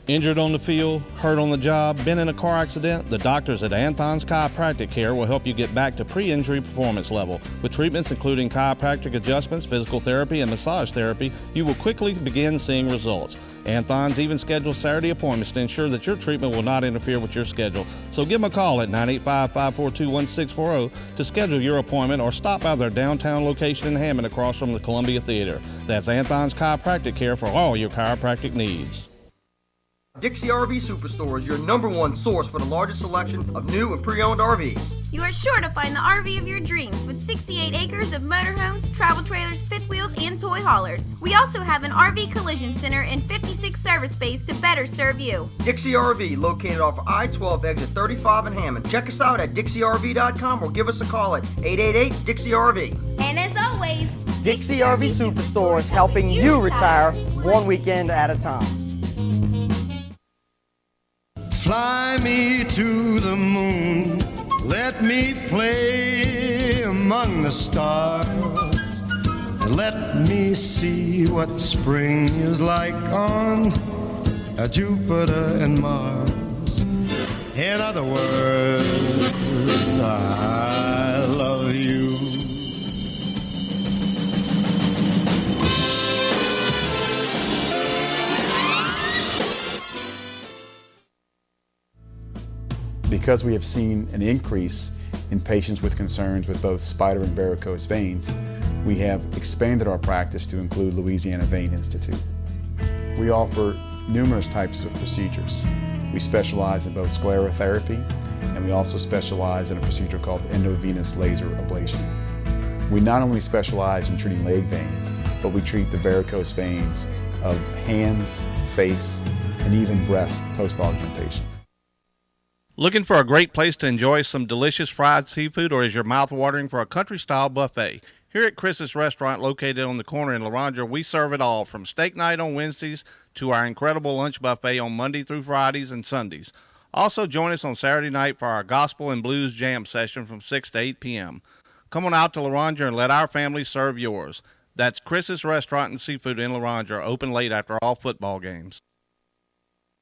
Injured on the field, hurt on the job, been in a car accident? The doctors at Anthon's Chiropractic Care will help you get back to pre-injury performance level. With treatments including chiropractic adjustments, physical therapy, and massage therapy, you will quickly begin seeing results. Anthon's even schedules Saturday appointments to ensure that your treatment will not interfere with your schedule. So give them a call at 985-542-1640 to schedule your appointment or stop by their downtown location in Hammond across from the Columbia Theater. That's Anthon's Chiropractic Care for all your chiropractic needs. Dixie RV Superstore is your #1 source for the largest selection of new and pre-owned RVs. You are sure to find the RV of your dreams with 68 acres of motorhomes, travel trailers, fifth wheels, and toy haulers. We also have an RV collision center and 56 service bays to better serve you. Dixie RV, located off I-12 exit 35 in Hammond. Check us out at DixieRV.com or give us a call at 888-DIXIE-RV. And as always, Dixie RV Superstores, helping you retire one weekend at a time. Fly me to the moon, let me play among the stars, and let me see what spring is like on Jupiter and Mars. In other words, I love you. Because we have seen an increase in patients with concerns with both spider and varicose veins, we have expanded our practice to include Louisiana Vein Institute. We offer numerous types of procedures. We specialize in both sclerotherapy, and we also specialize in a procedure called endovenous laser ablation. We not only specialize in treating leg veins, but we treat the varicose veins of hands, face, and even breast post-augmentation. Looking for a great place to enjoy some delicious fried seafood, or is your mouth watering for a country-style buffet? Here at Chris's Restaurant, located on the corner in Loranger, we serve it all, from steak night on Wednesdays to our incredible lunch buffet on Monday through Fridays and Sundays. Also, join us on Saturday night for our gospel and blues jam session from 6 to 8 p.m. Come on out to Loranger and let our family serve yours. That's Chris's Restaurant and Seafood in Loranger, open late after all football games.